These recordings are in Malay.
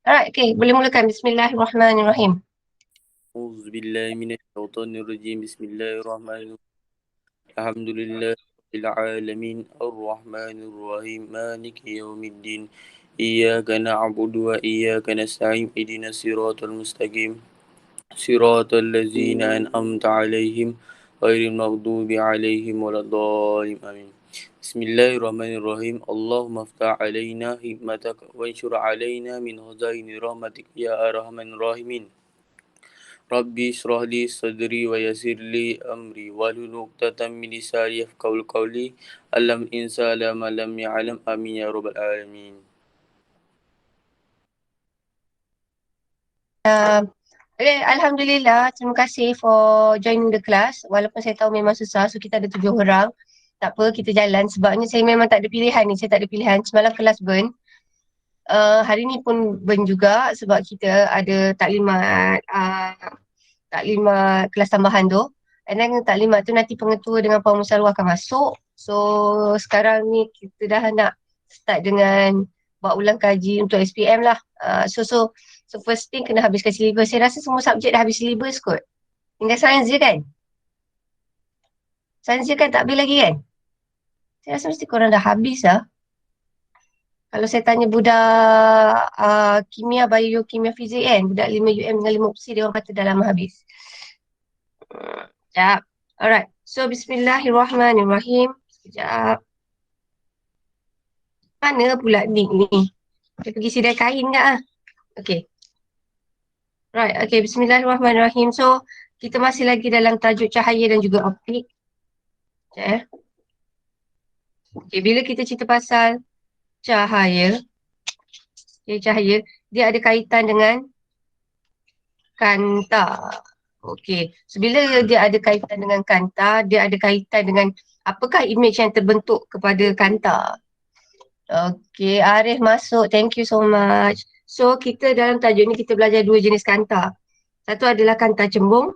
Alright, okay. Boleh mulakan. Bismillahirrahmanirrahim. أعوذ بالله من الشيطان الرجيم بسم الله الرحمن الرحيم الحمد لله رب العالمين الرحمن الرحيم مالك يوم الدين إياك نعبد وإياك نستعين اهدنا الصراط المستقيم صراط الذين أنعمت عليهم غير المغضوب عليهم ولا الضالين آمين بسم الله الرحمن الرحيم اللهم افتح علينا حكمتك وانشر علينا من خزائن رحمتك يا أرحم الراحمين ربي اشرح لي صدري ويسر لي أمري واحلل عقدة من لساني يفقهوا قولي علم الإنسان ما لم يعلم آمين يا رب العالمين. Okay, Alhamdulillah. Terima kasih for joining the class. Walaupun saya tahu memang susah. So, kita ada 7 orang. Tak apa, kita jalan. Sebabnya saya memang tak ada pilihan ni. Saya tak ada pilihan. Semalam kelas burn. Hari ni pun burn juga sebab kita ada taklimat kelas tambahan tu. And then taklimat tu nanti pengetua dengan pemusarwah akan masuk. So sekarang ni kita dah nak start dengan buat ulang kaji untuk SPM lah. So first thing kena habiskan syllabus. Saya rasa semua subjek dah habis syllabus kot. Tinggal sains je kan? Sains je kan tak habis lagi kan? Saya rasa mesti korang dah habis lah. Kalau saya tanya budak kimia, biokimia, fizik kan, budak 5 dengan 5 opsi, dia orang kata dah lama habis. Sekejap. Alright. So, bismillahirrahmanirrahim. Sekejap. Mana pula link ni? Dia pergi sidai kain ke ah? Okay. Right. Okay. Bismillahirrahmanirrahim. So, kita masih lagi dalam tajuk cahaya dan juga optik. Sekejap ya. Okay. Bila kita cerita pasal cahaya, cahaya, dia ada kaitan dengan kanta. Okey. So, bila dia ada kaitan dengan kanta, dia ada kaitan dengan apakah image yang terbentuk kepada kanta. Okey, Arif masuk. Thank you so much. So, kita dalam tajuk ni kita belajar 2 jenis kanta. Satu adalah kanta cembung.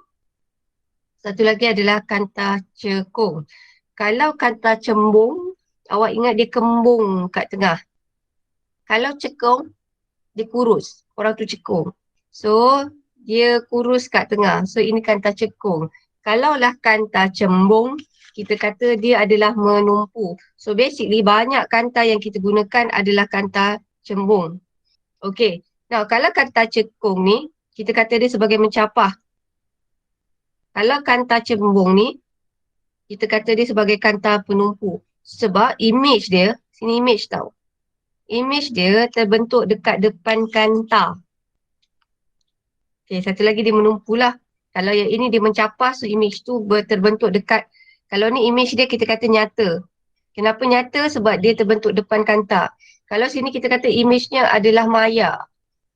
Satu lagi adalah kanta cekung. Kalau kanta cembung, awak ingat dia kembung kat tengah. Kalau cekung, dia kurus. Orang tu cekung. So, dia kurus kat tengah. So, ini kanta cekung. Kalaulah kanta cembung, kita kata dia adalah menumpu. So, basically banyak kanta yang kita gunakan adalah kanta cembung. Okay. Now, kalau kanta cekung ni, kita kata dia sebagai mencapah. Kalau kanta cembung ni, kita kata dia sebagai kanta penumpu. Sebab image dia, sini image tau. Image dia terbentuk dekat depan kanta. Okay, satu lagi dia menumpu lah. Kalau yang ini dia mencapah, so image tu terbentuk dekat. Kalau ni image dia kita kata nyata. Kenapa nyata? Sebab dia terbentuk depan kanta. Kalau sini kita kata image-nya adalah maya.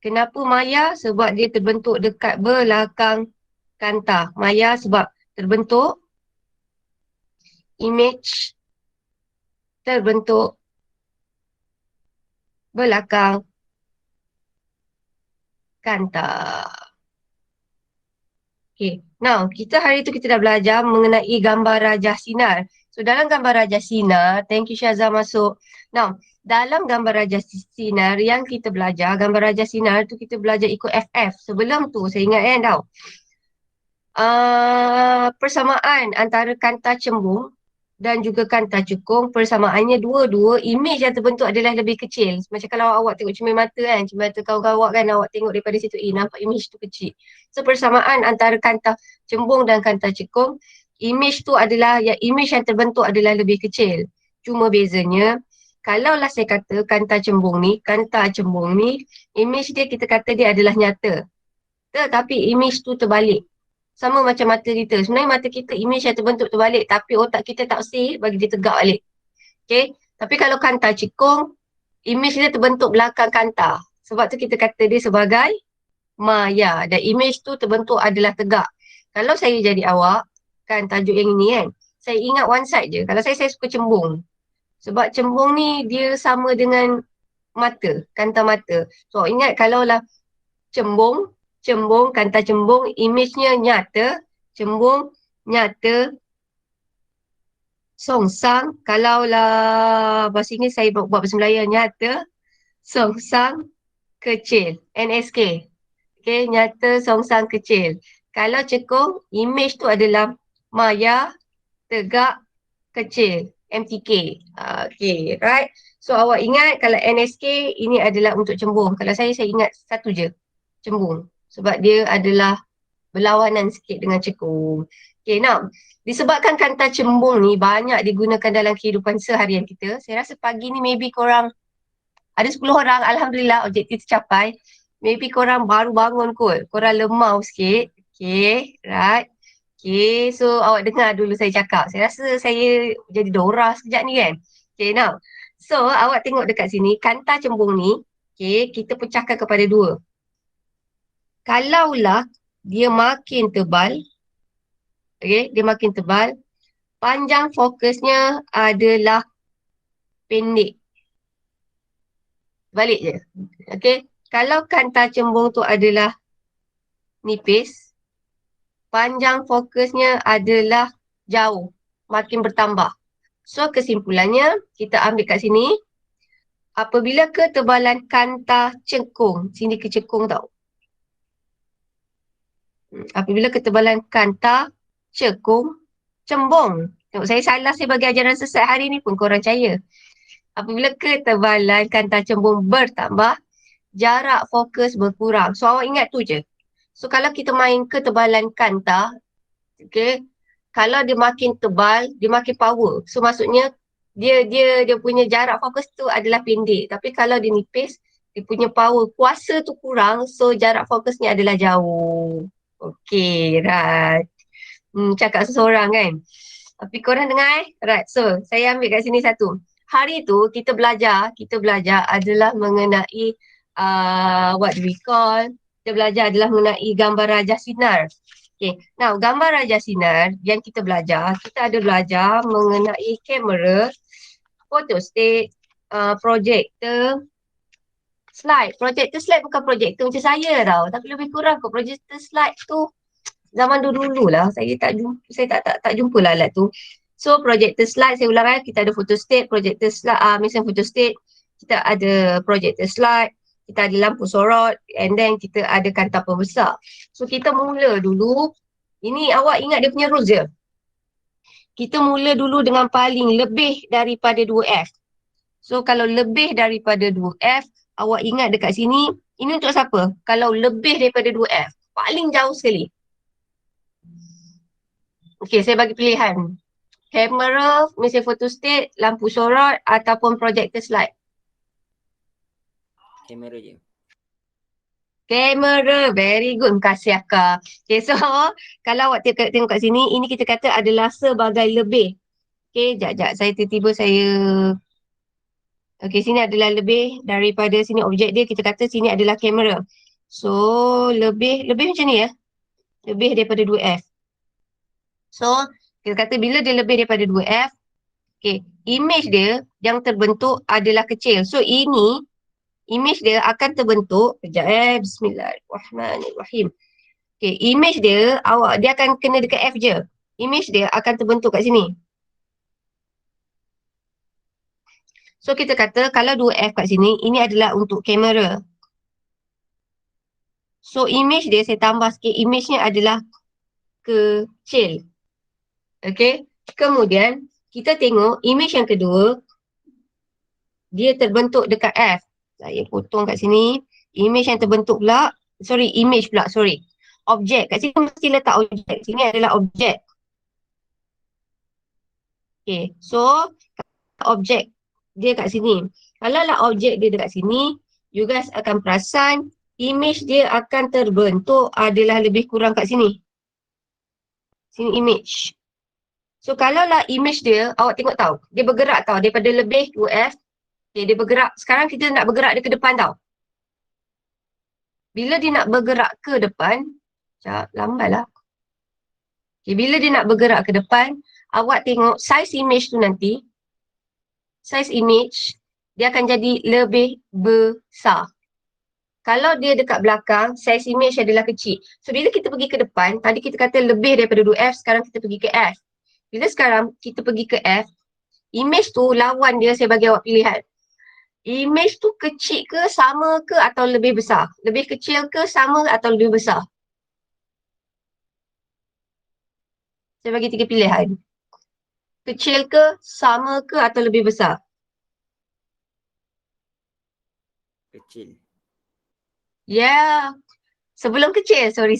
Kenapa maya? Sebab dia terbentuk dekat belakang kanta. Maya sebab terbentuk image terbentuk belakang kanta. Okay. Now, kita hari tu kita dah belajar mengenai gambar rajah sinar. So, dalam gambar rajah sinar, thank you Syazah masuk. Now, dalam gambar rajah sinar yang kita belajar, gambar rajah sinar tu kita belajar ikut FF. Sebelum tu, saya ingat kan tau. Persamaan antara kanta cembung dan juga kanta cekung, persamaannya dua-dua image yang terbentuk adalah lebih kecil. Macam kalau awak tengok cermin mata kan, cermin mata kawan-kawan awak kan, awak tengok daripada situ, nampak image tu kecil. So persamaan antara kanta cembung dan kanta cekung, image tu adalah, image yang terbentuk adalah lebih kecil. Cuma bezanya, kalaulah saya kata kanta cembung ni, image dia kita kata dia adalah nyata. Tetapi image tu terbalik. Sama macam mata kita. Sebenarnya mata kita image yang terbentuk terbalik tapi otak kita tak say bagi dia tegak balik. Okay. Tapi kalau kanta cekung, image dia terbentuk belakang kanta. Sebab tu kita kata dia sebagai maya. Dan image tu terbentuk adalah tegak. Kalau saya jadi awak, kan tajuk yang ini kan, saya ingat one side je. Kalau saya suka cembung. Sebab cembung ni dia sama dengan mata, kanta mata. So ingat kalaulah cembung, kanta cembung, image-nya nyata, cembung, nyata, songsang, kalaulah bahasa Inggeris saya buat bahasa Melayu, nyata, songsang, kecil. NSK. Okay, nyata songsang kecil. Kalau cekung, image tu adalah maya, tegak, kecil. MTK. Okay, right. So awak ingat kalau NSK ini adalah untuk cembung. Kalau saya ingat satu je. Cembung. Sebab dia adalah berlawanan sikit dengan cekung. Okay, now, disebabkan kanta cembung ni banyak digunakan dalam kehidupan seharian kita, saya rasa pagi ni maybe korang, ada 10 orang, Alhamdulillah objektif tercapai. Maybe korang baru bangun kot, korang lemau sikit. Okay, right. Okay, so awak dengar dulu saya cakap. Saya rasa saya jadi Dora sekejap ni kan. Okay, now. So, awak tengok dekat sini, kanta cembung ni, okay, kita pecahkan kepada dua. Kalaulah dia makin tebal, okay, dia makin tebal, panjang fokusnya adalah pendek. Balik je. Okay, kalau kanta cembung tu adalah nipis, panjang fokusnya adalah jauh, makin bertambah. So kesimpulannya, kita ambil kat sini, apabila ketebalan kanta cekung, sini ke cekung tau. Apabila ketebalan kanta cekung, cembung. Tengok, saya salah, saya bagi ajaran sesat hari ni pun korang percaya. Apabila ketebalan kanta cembung bertambah, jarak fokus berkurang. So awak ingat tu je. So kalau kita main ketebalan kanta, okay, kalau dia makin tebal, dia makin power. So maksudnya dia punya jarak fokus tu adalah pendek. Tapi kalau dia nipis, dia punya power, kuasa tu kurang, so jarak fokusnya adalah jauh. Okay, right. Cakap seseorang kan. Tapi korang dengar Right, so saya ambil kat sini satu. Hari tu kita belajar adalah mengenai what do we call? Kita belajar adalah mengenai gambar raja sinar. Okay, now gambar raja sinar yang kita belajar, kita ada belajar mengenai kamera, photostat, projector, slide. Projector slide bukan projector macam saya tau, tapi lebih kurang kot projector slide tu zaman dulu-dulu lah, saya tak jumpa lah alat tu. So projector slide, saya ulang kita ada photostat, projector slide, misalnya photostat, kita ada projector slide, kita ada lampu sorot, and then kita ada kanta pembesar. So kita mula dulu, ini awak ingat dia punya rules je. Kita mula dulu dengan paling lebih daripada 2F. So kalau lebih daripada 2F, awak ingat dekat sini, ini untuk siapa? Kalau lebih daripada 2F, paling jauh sekali. Okay, saya bagi pilihan. Kamera, mesin photostat, lampu sorot ataupun projector slide. Kamera je. Kamera, very good. Terima kasih Akak. Okay, so kalau awak tengok kat sini, ini kita kata adalah sebagai lebih. Okay, sekejap. Saya tiba-tiba okay, sini adalah lebih daripada sini objek dia, kita kata sini adalah kamera. So, lebih macam ni ya. Lebih daripada 2F. So, kita kata bila dia lebih daripada 2F, okay, image dia yang terbentuk adalah kecil. So, ini, image dia akan terbentuk, sekejap Bismillahirrahmanirrahim. Okay, image dia, dia akan kena dekat F je. Image dia akan terbentuk kat sini. So, kita kata kalau 2F kat sini, ini adalah untuk kamera. So, image dia, saya tambah sikit, image-nya adalah kecil. Okay, kemudian kita tengok image yang kedua, dia terbentuk dekat F. Saya potong kat sini. Image yang terbentuk pula, objek. Kat sini mesti letak objek. Sini adalah objek. Okay, so objek dia kat sini. Kalau lah objek dia dekat sini, you guys akan perasan image dia akan terbentuk adalah lebih kurang kat sini. Sini image. So kalau lah image dia, awak tengok tau, dia bergerak tau daripada lebih 2F. Okay, dia bergerak. Sekarang kita nak bergerak dia ke depan tau. Bila dia nak bergerak ke depan, lambat lah. Okay, bila dia nak bergerak ke depan, awak tengok size image tu nanti, size image, dia akan jadi lebih besar. Kalau dia dekat belakang, size image adalah kecil. So bila kita pergi ke depan, tadi kita kata lebih daripada 2F, sekarang kita pergi ke F. Bila sekarang kita pergi ke F, image tu lawan dia, saya bagi awak pilihan. Image tu kecil ke, sama ke atau lebih besar? Lebih kecil ke, sama atau lebih besar? Saya bagi 3 pilihan. Kecil ke, sama ke atau lebih besar? Kecil. Ya, sebelum kecil, sorry.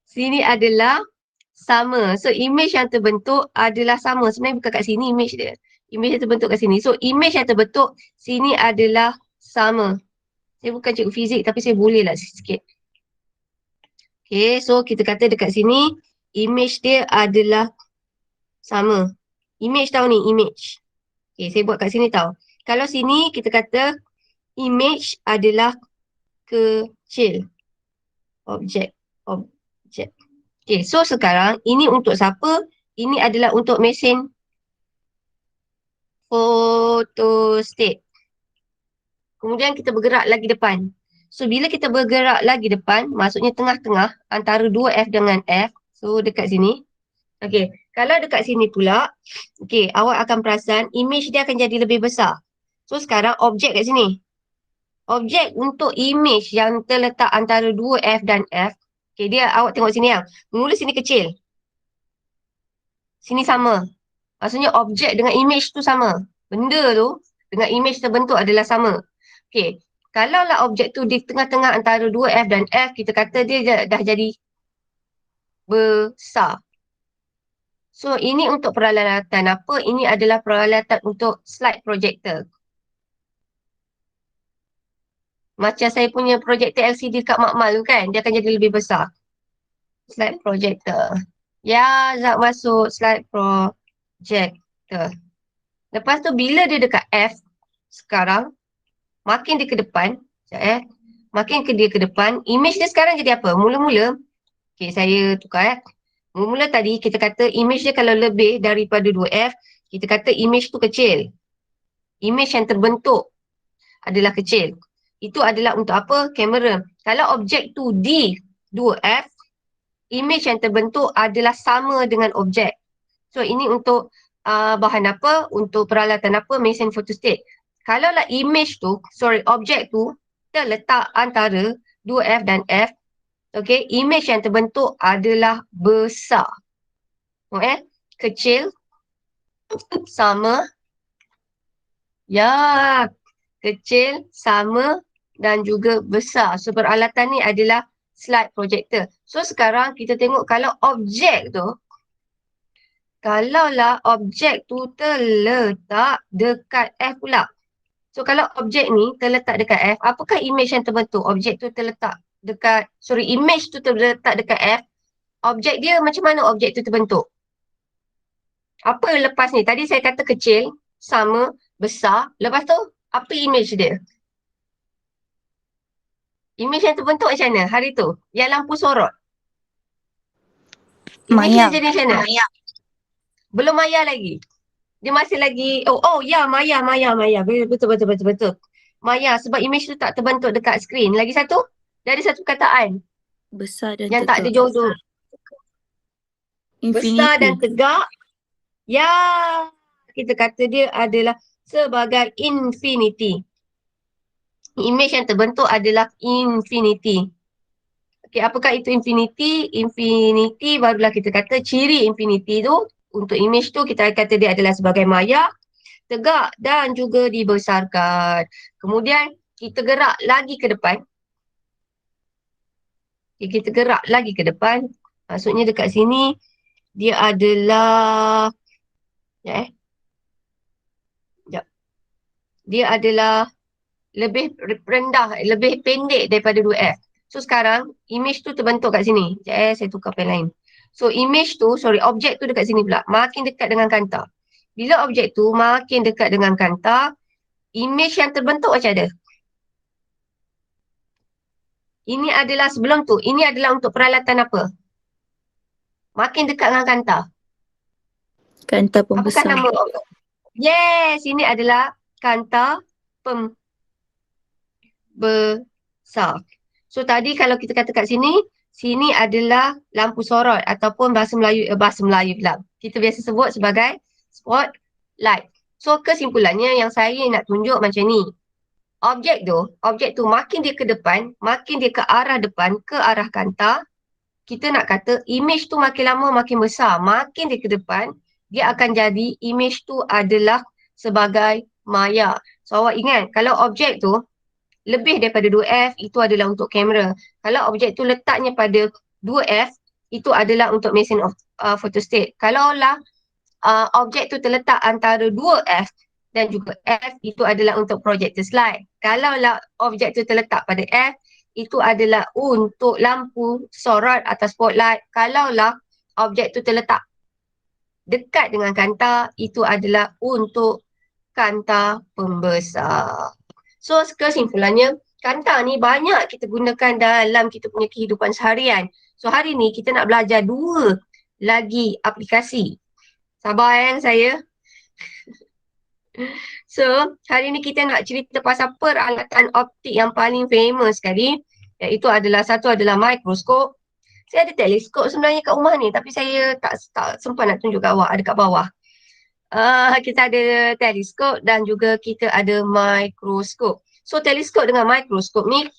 Sini adalah sama. So, image yang terbentuk adalah sama. Sebenarnya bukan kat sini image dia. Image yang terbentuk kat sini. So, image yang terbentuk sini adalah sama. Saya bukan cikgu fizik tapi saya boleh lah sikit. Okay, so kita kata dekat sini, image dia adalah sama. Image tau ni, image. Okay, saya buat kat sini tau. Kalau sini kita kata image adalah kecil. Objek. Okay, so sekarang ini untuk siapa? Ini adalah untuk mesin photostat. Kemudian kita bergerak lagi depan. So, bila kita bergerak lagi depan, maksudnya tengah-tengah antara 2F dengan F. So, dekat sini. Okay, kalau dekat sini pula, okay, awak akan perasan image dia akan jadi lebih besar. So, sekarang objek kat sini. Objek untuk image yang terletak antara 2F dan F. Okay, dia awak tengok sini yang. Mula sini kecil. Sini sama. Maksudnya objek dengan image tu sama. Benda tu dengan image terbentuk adalah sama. Okay. Kalaulah objek tu di tengah-tengah antara 2F dan F, kita kata dia dah jadi besar. So, ini untuk peralatan apa? Ini adalah peralatan untuk slide projector. Macam saya punya projector LCD kat Makmal tu kan, dia akan jadi lebih besar. Slide projector. Ya, Zak masuk slide projector. Lepas tu, bila dia dekat F sekarang, makin dia ke depan, makin dia ke depan, image dia sekarang jadi apa? Mula-mula, okay, saya tukar. Mula-mula tadi kita kata image dia kalau lebih daripada 2F, kita kata image tu kecil. Image yang terbentuk adalah kecil. Itu adalah untuk apa? Kamera. Kalau objek tu di 2F, image yang terbentuk adalah sama dengan objek. So, ini untuk bahan apa? Untuk peralatan apa? Mesin photostat. Kalaulah objek tu terletak antara 2F dan F, okay, image yang terbentuk adalah besar. Kecil, sama, ya, kecil, sama dan juga besar. So, peralatan ni adalah slide projector. So, sekarang kita tengok kalau objek tu, kalaulah objek tu terletak dekat F pula. So, kalau objek ni terletak dekat F, apakah image yang terbentuk? Objek tu terletak dekat, image tu terletak dekat F. Objek dia, macam mana objek tu terbentuk? Apa lepas ni? Tadi saya kata kecil, sama, besar. Lepas tu, apa image dia? Image yang terbentuk macam mana hari tu? Yang lampu sorot. Image dia jadi macam mana? Belum maya lagi. Dia masih lagi, ya, maya. Betul. Maya, sebab image tu tak terbentuk dekat skrin. Lagi satu, dia ada satu perkataan. Besar dan yang tegak. tak ada jodoh. Infinity. Besar dan tegak. Ya, kita kata dia adalah sebagai infinity. Image yang terbentuk adalah infinity. Okay, apakah itu infinity? Infinity barulah kita kata ciri infinity tu. Untuk image tu kita kata dia adalah sebagai maya, tegak dan juga dibesarkan. Kemudian kita gerak lagi ke depan. Okay, kita gerak lagi ke depan. Maksudnya dekat sini dia adalah dia adalah lebih rendah, lebih pendek daripada 2F. So sekarang image tu terbentuk kat sini. Saya tukar pen lain. So image tu, objek tu dekat sini pula. Makin dekat dengan kanta. Bila objek tu makin dekat dengan kanta, image yang terbentuk macam ada. Ini adalah sebelum tu. Ini adalah untuk peralatan apa? Makin dekat dengan kanta. Kanta Apakah pembesar. nama? Yes, ini adalah kanta pembesar. So tadi kalau kita kata kat sini, sini adalah lampu sorot ataupun bahasa Melayu pula. Kita biasa sebut sebagai spotlight. So kesimpulannya yang saya nak tunjuk macam ni. Objek tu makin dia ke depan, makin dia ke arah depan, ke arah kanta, kita nak kata image tu makin lama makin besar. Makin dia ke depan, dia akan jadi image tu adalah sebagai maya. So awak ingat, kalau objek tu lebih daripada 2F, itu adalah untuk kamera. Kalau objek tu letaknya pada 2F, itu adalah untuk mesin photostat. Kalaulah objek tu terletak antara 2F dan juga F, itu adalah untuk projector slide. Kalaulah objek tu terletak pada F, itu adalah untuk lampu sorot atau spotlight. Kalaulah objek tu terletak dekat dengan kanta, itu adalah untuk kanta pembesar. So kesimpulannya, kanta ni banyak kita gunakan dalam kita punya kehidupan seharian. So hari ni kita nak belajar 2 lagi aplikasi. Sabar saya. So, hari ni kita nak cerita pasal peralatan optik yang paling famous sekali, iaitu satu adalah mikroskop. Saya ada teleskop sebenarnya kat rumah ni, tapi saya tak sempat nak tunjuk kat awak, ada kat bawah. Kita ada teleskop dan juga kita ada mikroskop. So, teleskop dengan mikroskop ni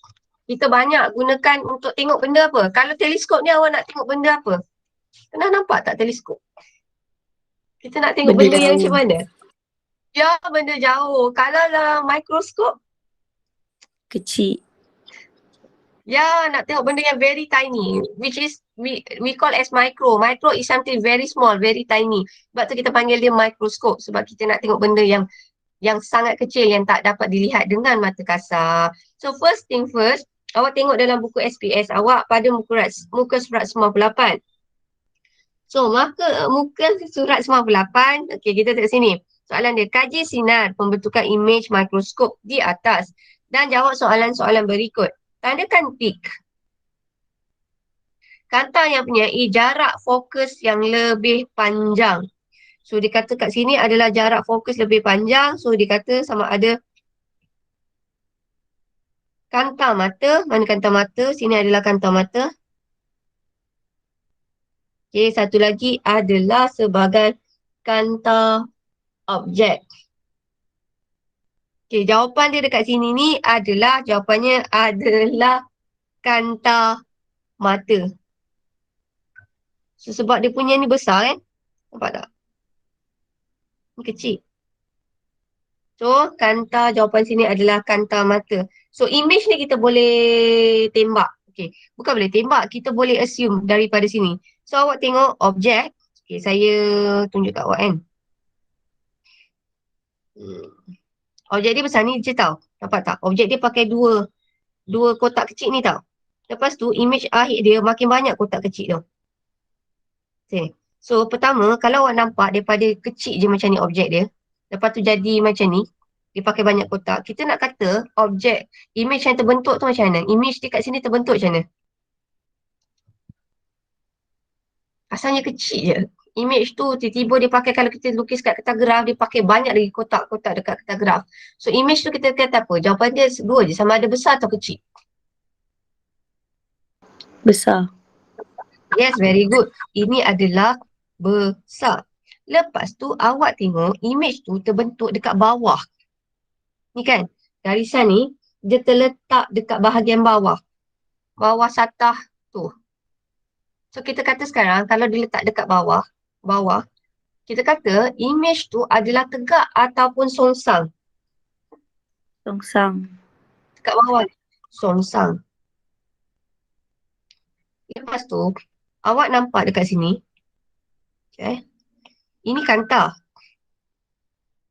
kita banyak gunakan untuk tengok benda apa. Kalau teleskop ni awak nak tengok benda apa? Pernah nampak tak teleskop? Kita nak tengok benda yang macam mana? Ya, benda jauh. Kalau lah mikroskop, Kecil. ya, nak tengok benda yang very tiny, which is we call as micro. Micro is something very small, very tiny. Sebab tu kita panggil dia mikroskop, sebab kita nak tengok benda yang sangat kecil yang tak dapat dilihat dengan mata kasar. So first thing first, awak tengok dalam buku SPS awak pada muka surat 98. So muka surat 98, okey, kita tengok sini. Soalan dia, kaji sinar pembentukan image mikroskop di atas dan jawab soalan-soalan berikut. Tandakan tik. Kanta yang mempunyai jarak fokus yang lebih panjang. So dikata kat sini adalah jarak fokus lebih panjang. So dikata sama ada kanta mata. Mana kanta mata? Sini adalah kanta mata. Okay, satu lagi adalah sebagai kanta objek. Okay, jawapan dia dekat sini ni jawapannya adalah kanta mata. So, sebab dia punya ni besar kan? Nampak tak? Ni kecil. So, kanta jawapan sini adalah kanta mata. So, image ni kita boleh tembak. Okay, bukan boleh tembak, kita boleh assume daripada sini. So, awak tengok objek. Okay, saya tunjuk kat awak kan. Objek dia besar ni je tau. Nampak tak? Objek dia pakai dua kotak kecil ni tau. Lepas tu image akhir dia makin banyak kotak kecil tau. Okay. So pertama, kalau awak nampak daripada kecil je macam ni objek dia. Lepas tu jadi macam ni. Dia pakai banyak kotak. Kita nak kata objek, image yang terbentuk tu macam mana? Image dia kat sini terbentuk macam mana? Asalnya kecil je. Image tu tiba-tiba dia pakai, kalau kita lukis kat kertas graf, dia pakai banyak lagi kotak-kotak dekat kertas graf. So image tu kita kata apa? Jawapan dia dua je, sama ada besar atau kecil. Besar. Yes, very good. Ini adalah besar. Lepas tu awak tengok image tu terbentuk dekat bawah. Ni kan, garisan ni dia terletak dekat bahagian bawah. Bawah satah tu. So kita kata sekarang kalau dia letak dekat bawah, kita kata image tu adalah tegak ataupun songsang. Songsang. Dekat bawah, songsang. Lepas tu, awak nampak dekat sini. Okay. Ini kanta.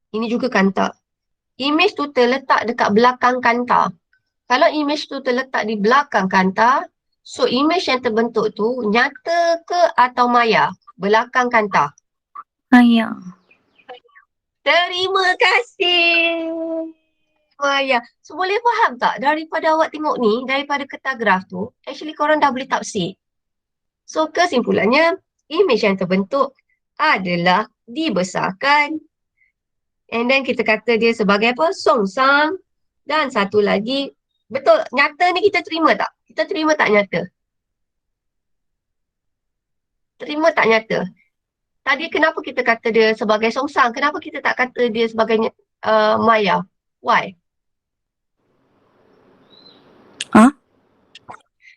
Ini juga kanta. Image tu terletak dekat belakang kanta. Kalau image tu terletak di belakang kanta, so image yang terbentuk tu nyata ke atau maya? Belakang kanta. Maya. Terima kasih. Maya. So boleh faham tak daripada awak tengok ni, daripada kertas graf tu, actually korang dah boleh tafsir. So kesimpulannya, image yang terbentuk adalah dibesarkan. And then kita kata dia sebagai apa? Songsang. Dan satu lagi, betul, nyata ni kita terima tak? Kita terima tak nyata? Terima tak nyata? Tadi kenapa kita kata dia sebagai songsang? Kenapa kita tak kata dia sebagai maya? Why? Ha?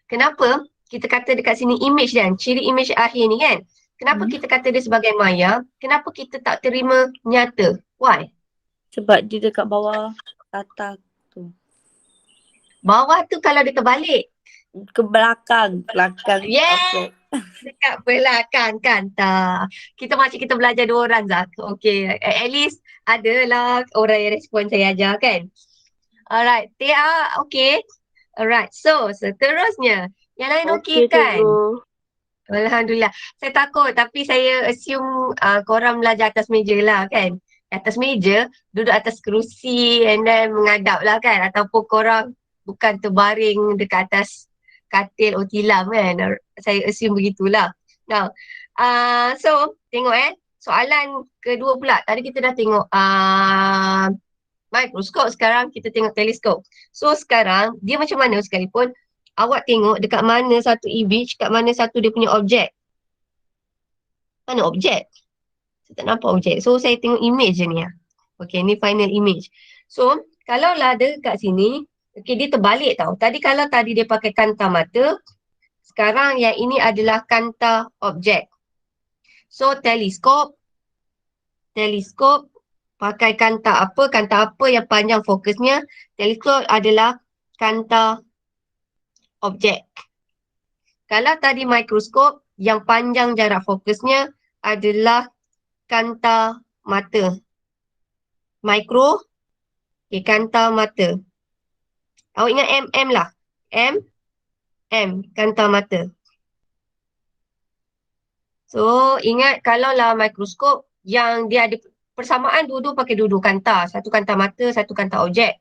Kenapa kita kata dekat sini image dan ciri image akhir ni kan? Kenapa kita kata dia sebagai maya? Kenapa kita tak terima nyata? Why? Sebab dia dekat bawah kata tu. Bawah tu kalau dia terbalik. Ke belakang. Belakang. Yeah! Okay. Dekat belakang kanta. Kita macam kita belajar dua orang Zak. Okay. At least adalah orang yang respon saya ajar kan. Alright. Tia, okay. Alright. So, seterusnya. Yang lain okay kan? Cikgu. Alhamdulillah. Saya takut tapi saya assume korang belajar atas meja lah kan. Atas meja, duduk atas kerusi and then mengadap lah kan. Ataupun korang bukan terbaring dekat atas katil tilam kan. Saya assume begitulah. Now, so tengok soalan kedua pula. Tadi kita dah tengok mikroskop, sekarang kita tengok teleskop. So sekarang dia macam mana sekalipun awak tengok dekat mana satu image, kat mana satu dia punya objek. Mana objek? Saya tak nampak objek. So saya tengok image je ni. Okay, ni final image. So kalau lah ada kat sini, okay, dia terbalik tau. Kalau tadi dia pakai kanta mata, sekarang yang ini adalah kanta objek. So teleskop pakai kanta apa? Kanta apa yang panjang fokusnya? Teleskop adalah kanta objek. Kalau tadi mikroskop, yang panjang jarak fokusnya adalah kanta mata. Kanta mata. Awak ingat mm lah. Kanta mata. So, ingat kalau lah mikroskop yang dia ada persamaan dua-dua pakai dua-dua kanta. Satu kanta mata, satu kanta objek.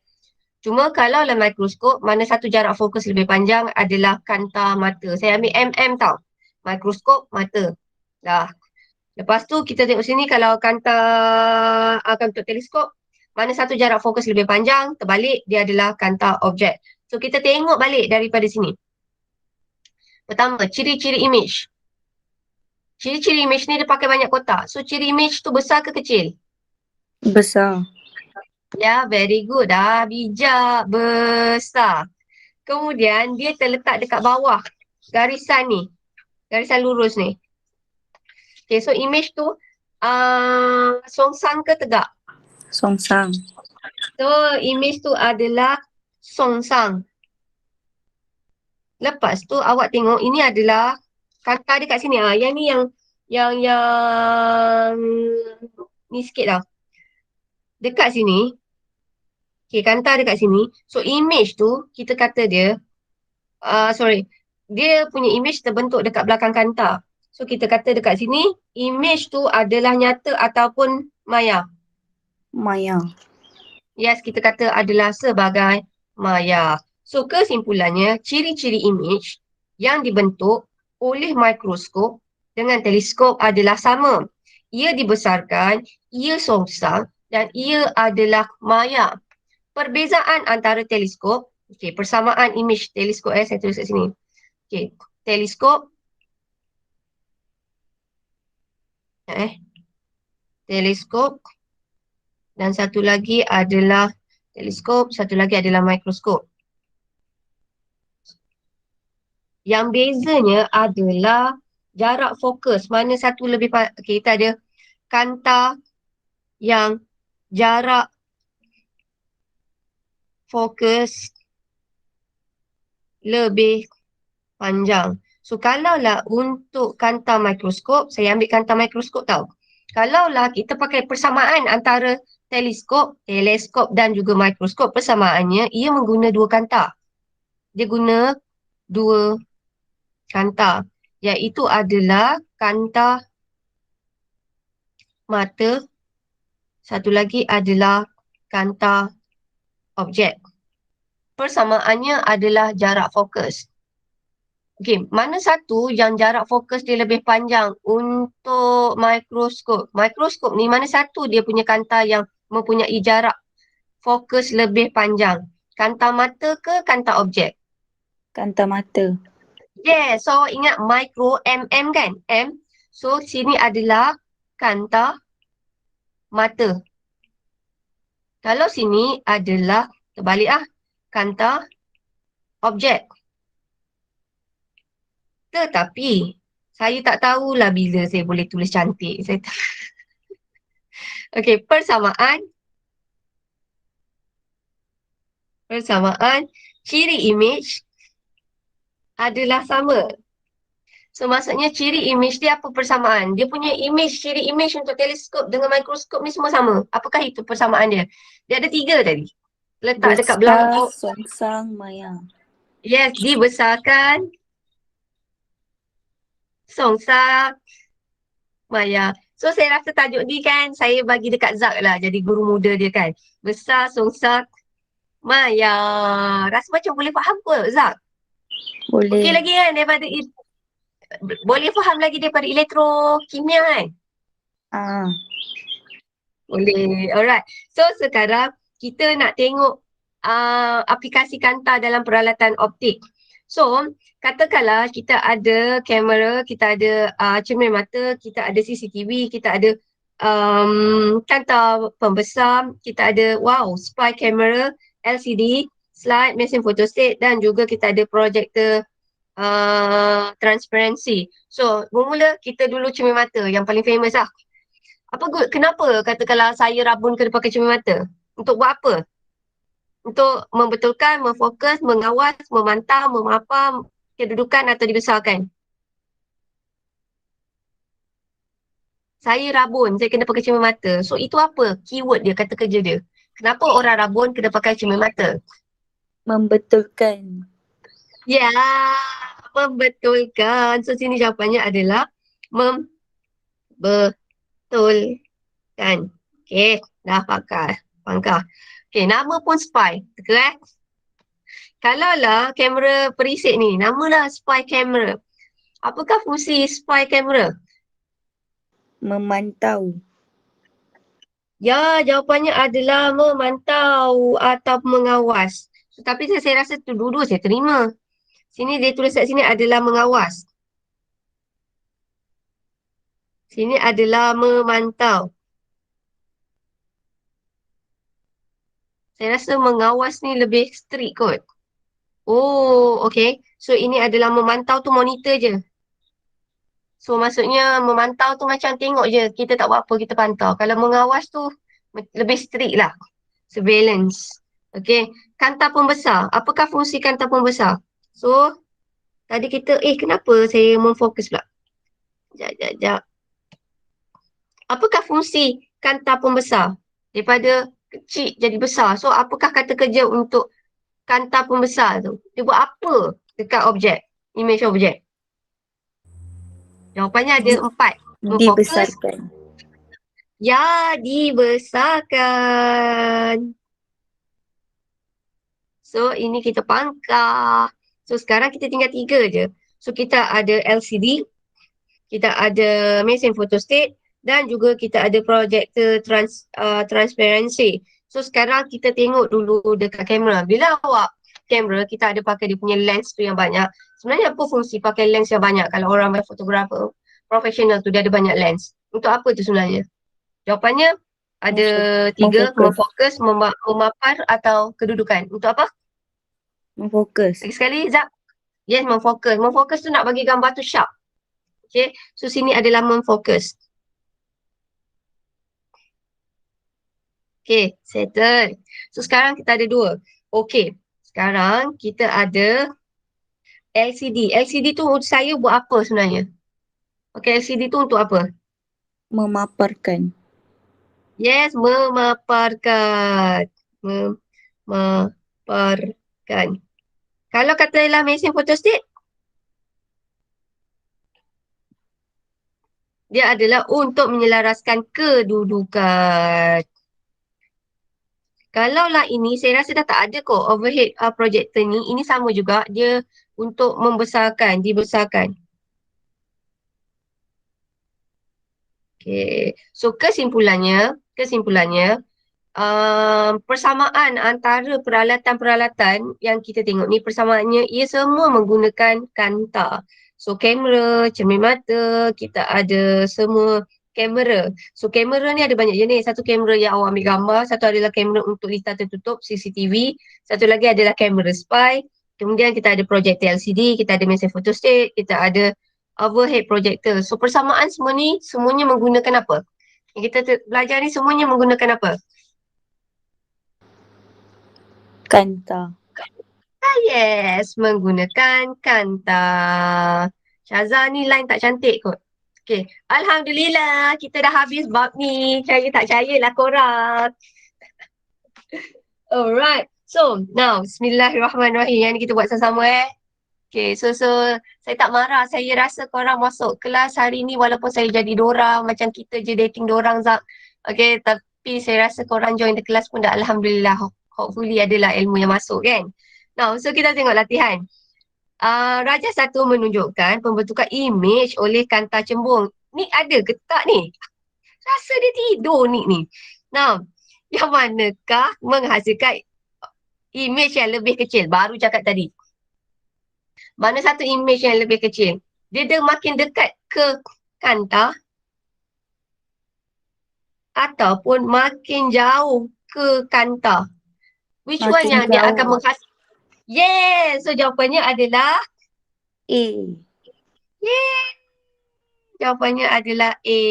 Cuma kalau lah mikroskop, mana satu jarak fokus lebih panjang adalah kanta mata. Saya ambil tau. Mikroskop, mata. Dah. Lepas tu kita tengok sini kalau kanta untuk teleskop, mana satu jarak fokus lebih panjang, terbalik dia adalah kanta objek. So kita tengok balik daripada sini. Pertama, ciri-ciri image. Ciri-ciri image ni dia pakai banyak kotak. So ciri image tu besar ke kecil? Besar. Ya, very good. Bijak, besar. Kemudian dia terletak dekat bawah garisan ni. Garisan lurus ni. Okay, so image tu songsang ke tegak? Songsang. So image tu adalah songsang. Lepas tu awak tengok ini adalah kanta dia kat sini. Yang ni yang ni sikit lah. Dekat sini. Okay, kanta dekat sini. So image tu kita kata dia dia punya image terbentuk dekat belakang kanta. So kita kata dekat sini image tu adalah nyata ataupun maya. Maya. Yes, kita kata adalah sebagai maya. So kesimpulannya, ciri-ciri image yang dibentuk oleh mikroskop dengan teleskop adalah sama. Ia dibesarkan, ia songsang dan ia adalah maya. Perbezaan antara teleskop, okay, persamaan image teleskop saya tulis kat sini. Okay, teleskop teleskop dan satu lagi adalah teleskop, satu lagi adalah mikroskop. Yang bezanya adalah jarak fokus. Mana satu lebih okay, kita ada kanta yang jarak fokus lebih panjang. So kalaulah untuk kanta mikroskop, saya ambil kanta mikroskop tau. Kalaulah kita pakai persamaan antara teleskop dan juga mikroskop, persamaannya ia mengguna dua kanta. Dia guna dua kanta, iaitu adalah kanta mata, satu lagi adalah kanta objek. Persamaannya adalah jarak fokus. Okey, mana satu yang jarak fokus dia lebih panjang untuk mikroskop? Mikroskop ni mana satu dia punya kanta yang mempunyai jarak fokus lebih panjang? Kanta mata ke kanta objek? Kanta mata. Yeah, so ingat micro mm kan? M. So sini adalah kanta mata. Kalau sini adalah terbalik kanta objek. Tetapi saya tak tahulah bila saya boleh tulis cantik. Saya tak... Okey, persamaan ciri image adalah sama. So maksudnya ciri image dia apa persamaan? Dia punya ciri image untuk teleskop dengan mikroskop ni semua sama. Apakah itu persamaan dia? Dia ada 3 tadi. Letak dekat Besar, belakang. songsang, maya. Yes, dibesarkan. Songsak. Maya. So saya rasa tajuk ni kan saya bagi dekat Zak lah jadi guru muda dia kan. Besar, songsak, maya. Rasa macam boleh faham kot Zak? Boleh. Okey lagi kan daripada boleh faham lagi daripada elektrokimia kan? Boleh. Alright. So sekarang kita nak tengok aplikasi kanta dalam peralatan optik. So katakanlah kita ada kamera, kita ada cermin mata, kita ada CCTV, kita ada kanta pembesar, kita ada spy camera, LCD, slide, mesin photostat dan juga kita ada projector transparency. So bermula kita dulu cermin mata yang paling famous lah. Kenapa katakanlah saya rabun kena pakai cermin mata? Untuk buat apa? Untuk membetulkan, memfokus, mengawas, memantau, memapar kedudukan atau dibesarkan. Saya rabun, saya kena pakai cermin mata. So itu apa? Keyword dia, kata kerja dia. Kenapa orang rabun kena pakai cermin mata? Membetulkan. Ya, membetulkan. So sini jawapannya adalah membetulkan. Okey, dah pangkah. Okey, nama pun spy. Teka Kalaulah kamera perisik ni, namalah spy camera. Apakah fungsi spy camera? Memantau. Ya, jawapannya adalah memantau atau mengawas. So, tapi saya rasa tu dua-dua saya terima. Sini dia tulis kat sini adalah mengawas. Sini adalah memantau. Saya rasa mengawas ni lebih strict kot. Oh, okay. So ini adalah memantau tu monitor je. So maksudnya memantau tu macam tengok je. Kita tak buat apa, kita pantau. Kalau mengawas tu lebih strict lah. Surveillance. Okay. Kanta pembesar. Apakah fungsi kanta pembesar? So, tadi kita, kenapa saya memfokus pula? Sekejap. Apakah fungsi kanta pembesar? Daripada kecil jadi besar. So, apakah kata kerja untuk kanta pembesar tu? Dia buat apa dekat objek? Image objek? Jawapannya ada 4. Dibesarkan. Ya, dibesarkan. So, ini kita pangkah. So, sekarang kita tinggal 3 je. So, kita ada LCD, kita ada mesin photostat dan juga kita ada projector transparency. So, sekarang kita tengok dulu dekat kamera. Bila awak kamera, kita ada pakai dia punya lens tu yang banyak. Sebenarnya apa fungsi pakai lens yang banyak kalau orang main fotografer profesional tu dia ada banyak lens? Untuk apa tu sebenarnya? Jawapannya ada 3, memfokus, memapar atau kedudukan. Untuk apa? Memfokus. Lagi sekali, Zak. Yes, memfokus. Memfokus tu nak bagi gambar tu sharp. Okay, so sini adalah memfokus. Okay, settle. So sekarang kita ada 2. Okay, sekarang kita ada LCD. LCD tu untuk saya buat apa sebenarnya? Okay, LCD tu untuk apa? Memaparkan. Yes, memaparkan. Memaparkan. Kalau katalah mesin photostat, dia adalah untuk menyelaraskan kedudukan. Kalaulah ini, saya rasa dah tak ada kot overhead projector ni. Ini sama juga, dia untuk membesarkan, dibesarkan. Okay, so kesimpulannya, persamaan antara peralatan-peralatan yang kita tengok ni, persamaannya ia semua menggunakan kanta. So kamera, cermin mata, kita ada semua kamera. So kamera ni ada banyak jenis. Satu kamera yang awak ambil gambar, satu adalah kamera untuk litar tertutup CCTV, satu lagi adalah kamera spy. Kemudian kita ada projector LCD, kita ada mesin photostat, kita ada overhead projector. So persamaan semua ni semuanya menggunakan apa? Yang kita belajar ni semuanya menggunakan apa? Kanta. Yes, menggunakan kanta. Syazah ni line tak cantik kot. Okay, Alhamdulillah kita dah habis bab ni. Saya tak percayalah korang. Alright, so now Bismillahirrahmanirrahim. Yang ni kita buat sama-sama Okay, so saya tak marah. Saya rasa korang masuk kelas hari ni walaupun saya jadi dorang, macam kita je dating dorang Zak. Okay, tapi saya rasa korang join the kelas pun dah Alhamdulillah. Hopefully adalah ilmu yang masuk kan. Now, so kita tengok latihan. Raja satu menunjukkan pembentukan image oleh kanta cembung. Ni ada ke tak ni? Rasa dia tidur ni. Now, yang manakah menghasilkan image yang lebih kecil? Baru cakap tadi. Mana satu image yang lebih kecil? Dia makin dekat ke kanta ataupun makin jauh ke kanta? Which one Makin yang dia jauh. akan menghasilkan? Yes! So jawapannya adalah A. jawapannya adalah A.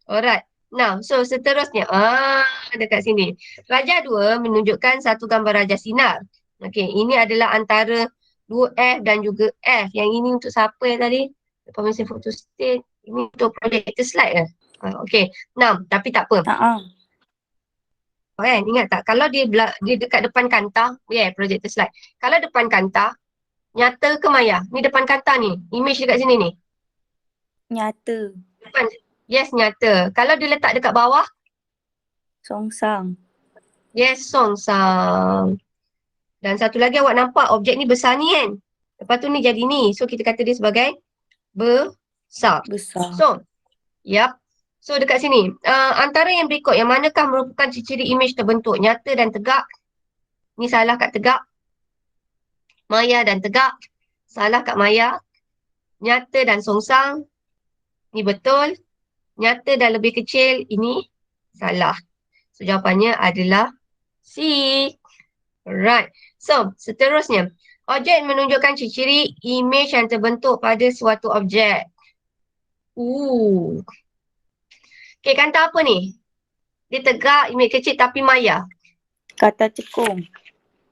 Alright. Now, so seterusnya. Dekat sini. Raja 2 menunjukkan satu gambar raja sinar. Okay, ini adalah antara 2F dan juga F. Yang ini untuk siapa yang tadi? Mesin photostat. Ini untuk projector slide ke? Okay. 6. Tapi tak apa. Kan? Ingat tak? Kalau dia dekat depan kanta, projector slide. Kalau depan kanta, nyata ke maya? Ni depan kanta ni. Image dekat sini ni. Nyata. Depan. Yes, nyata. Kalau dia letak dekat bawah, Songsang. yes, songsang. Dan satu lagi awak nampak objek ni besar ni kan? Lepas tu ni jadi ni. So kita kata dia sebagai besar. Besar. So, yap. So dekat sini, antara yang berikut, yang manakah merupakan ciri-ciri image terbentuk? Nyata dan tegak. Ni salah kat tegak. Maya dan tegak. Salah kat maya. Nyata dan songsang. Ni betul. Nyata dan lebih kecil. Ini salah. So jawapannya adalah C. Alright. So seterusnya, objek menunjukkan ciri-ciri image yang terbentuk pada suatu objek. Okay, kata apa ni? Dia tegak, image kecil tapi maya. Kata cekung.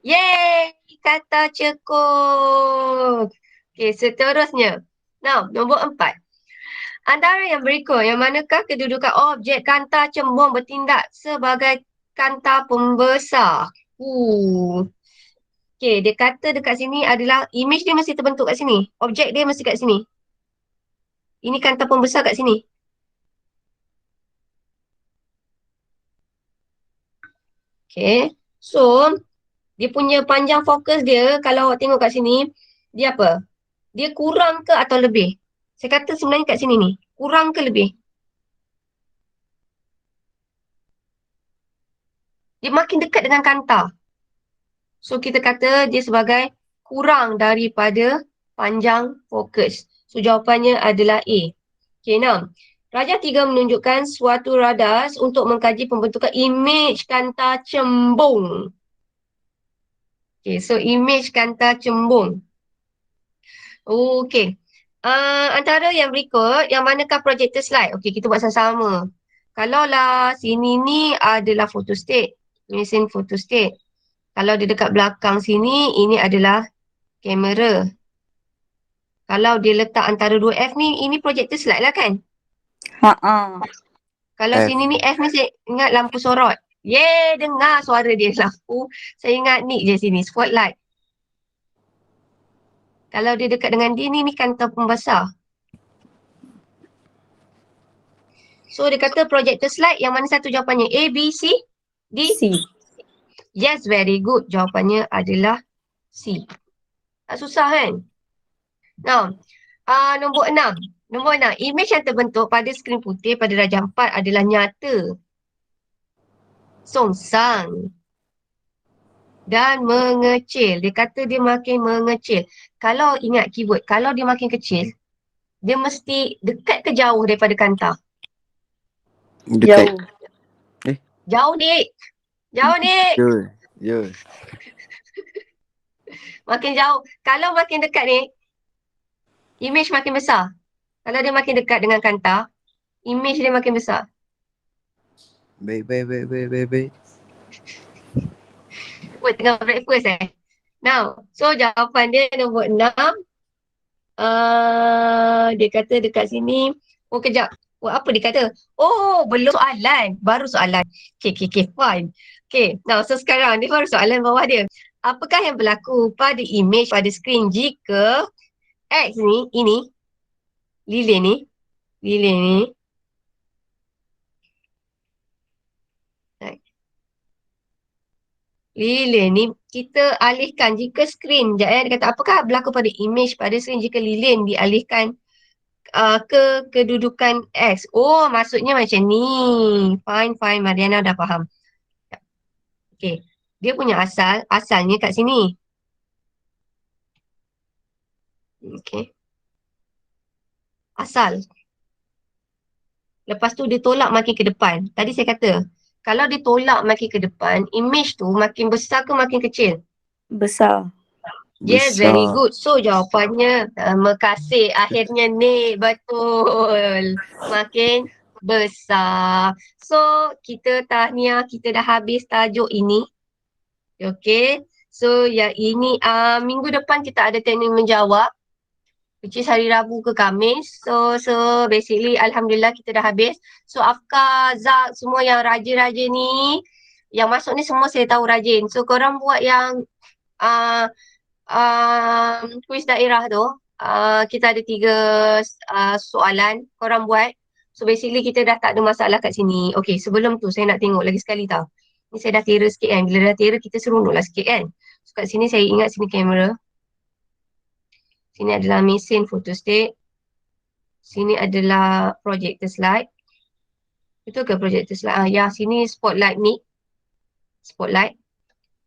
Yeay! Kata cekung. Okay, seterusnya. Now, nombor 4. Antara yang berikut, yang manakah kedudukan objek kanta cembung bertindak sebagai kanta pembesar? Okay, dia kata dekat sini adalah image dia mesti terbentuk kat sini. Objek dia mesti kat sini. Ini kanta pembesar kat sini. Okay, so dia punya panjang fokus dia, kalau awak tengok kat sini, dia apa? Dia kurang ke atau lebih? Saya kata sebenarnya kat sini ni, kurang ke lebih? Dia makin dekat dengan kanta. So kita kata dia sebagai kurang daripada panjang fokus. So jawapannya adalah A. Okay, now. Raja 3 menunjukkan suatu radar untuk mengkaji pembentukan image kanta cembung. Okay, so image kanta cembung. Okay. Antara yang berikut, yang manakah projector slide? Okay, kita buat sama-sama. Kalaulah sini ni adalah photostat, mesin photostat. Kalau dia dekat belakang sini, ini adalah kamera. Kalau dia letak antara 2F ni, ini projector slide lah kan? Kalau F. sini ni F ni saya ingat lampu sorot. Yeay, dengar suara dia lampu. Saya ingat ni je sini, spotlight. Kalau dia dekat dengan dia ni kanta pembesar. So dia kata projector slide, yang mana satu jawapannya? A, B, C, D? C. Yes, very good. Jawapannya adalah C. Tak susah kan? Now, nombor 6. Nombor 6. Image yang terbentuk pada skrin putih pada Raja 4 adalah nyata, songsang dan mengecil. Dia kata dia makin mengecil. Kalau ingat keyword, kalau dia makin kecil, dia mesti dekat ke jauh daripada kanta? Dekat. Jauh. Jauh Dik. Jauh Dik. Jauh. Makin jauh. Kalau makin dekat ni, image makin besar. Kalau dia makin dekat dengan kanta, image dia makin besar. Baik. Wait, tengah breakfast Now, so jawapan dia nombor 6. Dia kata dekat sini. Oh, kejap. Oh, apa dia kata? Oh, belum soalan. Baru soalan. Okay, fine. Okay, now, so sekarang dia baru soalan bawah dia. Apakah yang berlaku pada image pada skrin jika X ni, lilin ni, lilin ni kita alihkan jika skrin, dia kata apakah berlaku pada image pada skrin jika lilin dialihkan ke kedudukan X. Oh, maksudnya macam ni. Fine. Mariana dah faham. Okay. Dia punya asalnya kat sini. Okay. Asal. Lepas tu dia tolak makin ke depan. Tadi saya kata, kalau dia tolak makin ke depan, image tu makin besar ke makin kecil? Besar. Yes, very good. So jawapannya, terima kasih. Akhirnya ni betul. Makin besar. So kita tahniah, kita dah habis tajuk ini. Okay. So yang ini minggu depan kita ada teknik menjawab. Which is hari Rabu ke Khamis. So basically Alhamdulillah kita dah habis. So Afkar, Zak, semua yang raja-raja ni, yang masuk ni semua saya tahu rajin. So korang buat yang kuis daerah tu, kita ada 3 soalan korang buat. So basically kita dah tak ada masalah kat sini. Okay, sebelum tu saya nak tengok lagi sekali tau. Ni saya dah tera sikit kan. Bila dah tera kita seronoklah sikit kan. So kat sini saya ingat sini kamera. Sini adalah mesin photostat. Sini adalah projector slide. Betul ke projector slide? Ya, sini spotlight mic. Spotlight.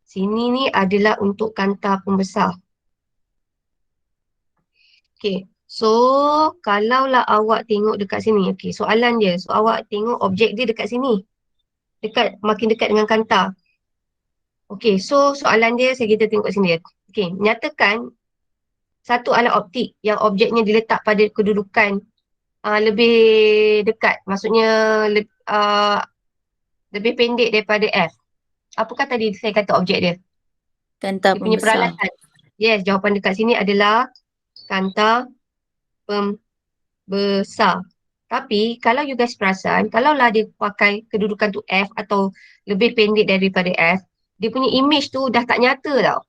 Sini ni adalah untuk kanta pembesar. Okay, so kalaulah awak tengok dekat sini, okay, soalan dia, so awak tengok objek dia dekat sini. Makin dekat dengan kanta. Okay, so soalan dia, kita tengok kat sini. Okay, nyatakan satu alat optik yang objeknya diletak pada kedudukan lebih dekat. Maksudnya lebih pendek daripada F. Apakah tadi saya kata objek dia? Kanta Dia punya pembesar. peralatan. Yes, jawapan dekat sini adalah kanta pembesar. Tapi kalau you guys perasan, kalaulah dia pakai kedudukan tu F atau lebih pendek daripada F, dia punya image tu dah tak nyata tau.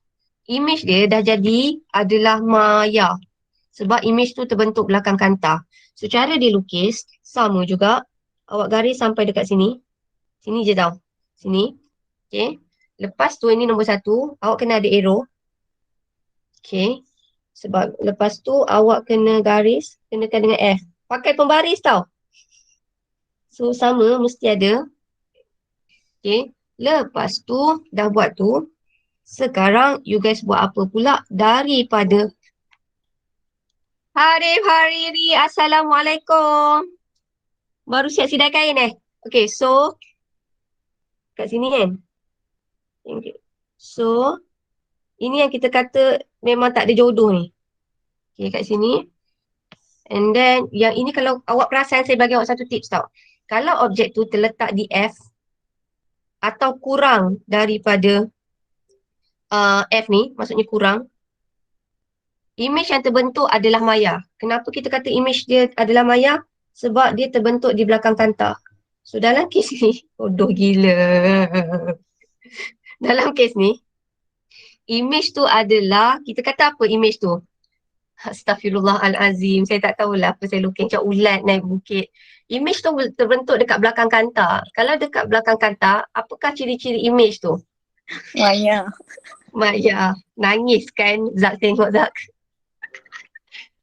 Image dia dah jadi adalah maya. Sebab image tu terbentuk belakang kanta. So cara dia lukis sama juga. Awak garis sampai dekat sini. Sini je tau. Sini. Okay. Lepas tu ini nombor 1. Awak kena ada arrow. Okay. Sebab lepas tu awak kena garis. Kenakan dengan F. Pakai pembaris tau. So sama mesti ada. Okay. Lepas tu dah buat tu. Sekarang you guys buat apa pula daripada Harif Hariri, Assalamualaikum. Baru siap sidai kain Okay, so kat sini kan. So, ini yang kita kata memang tak ada jodoh ni. Okay, kat sini. And then, yang ini kalau awak perasan, saya bagi awak satu tips tau. Kalau objek tu terletak di F atau kurang daripada F ni, maksudnya kurang, image yang terbentuk adalah maya. Kenapa kita kata image dia adalah maya? Sebab dia terbentuk di belakang kanta. So dalam kes ni, bodoh gila. Dalam kes ni, image tu adalah, kita kata apa image tu? Astaghfirullahalazim, saya tak tahulah apa saya lukis macam ulat naik bukit. Image tu terbentuk dekat belakang kanta. Kalau dekat belakang kanta, apakah ciri-ciri image tu? Maya. Maya, nangis kan Zak tengok Zak.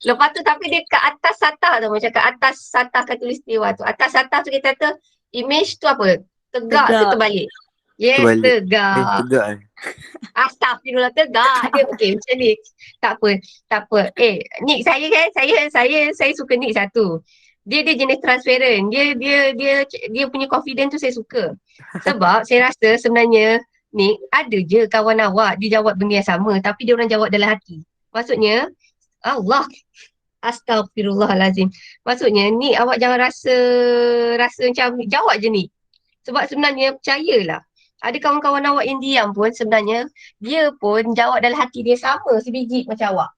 Lepas tu tapi dia kat atas satah tu, macam kat atas satah khatulistiwa tu. Atas satah tu kita kata image tu apa? Tegak ke terbalik? Yes, Terbalik. tegak. Tegak Astagfirullah, tegak dia. Okay, macam ni. Tak apa. Nick saya kan, saya suka nick satu. Dia jenis transparent. Dia punya confident tu saya suka. Sebab saya rasa sebenarnya ni ada je kawan awak dia jawab benda yang sama tapi dia orang jawab dalam hati. Maksudnya Allah Astaghfirullahalazim. Maksudnya ni awak jangan rasa macam jawab je ni. Sebab sebenarnya percayalah. Ada kawan-kawan awak yang diam pun sebenarnya dia pun jawab dalam hati dia sama sebiji macam awak.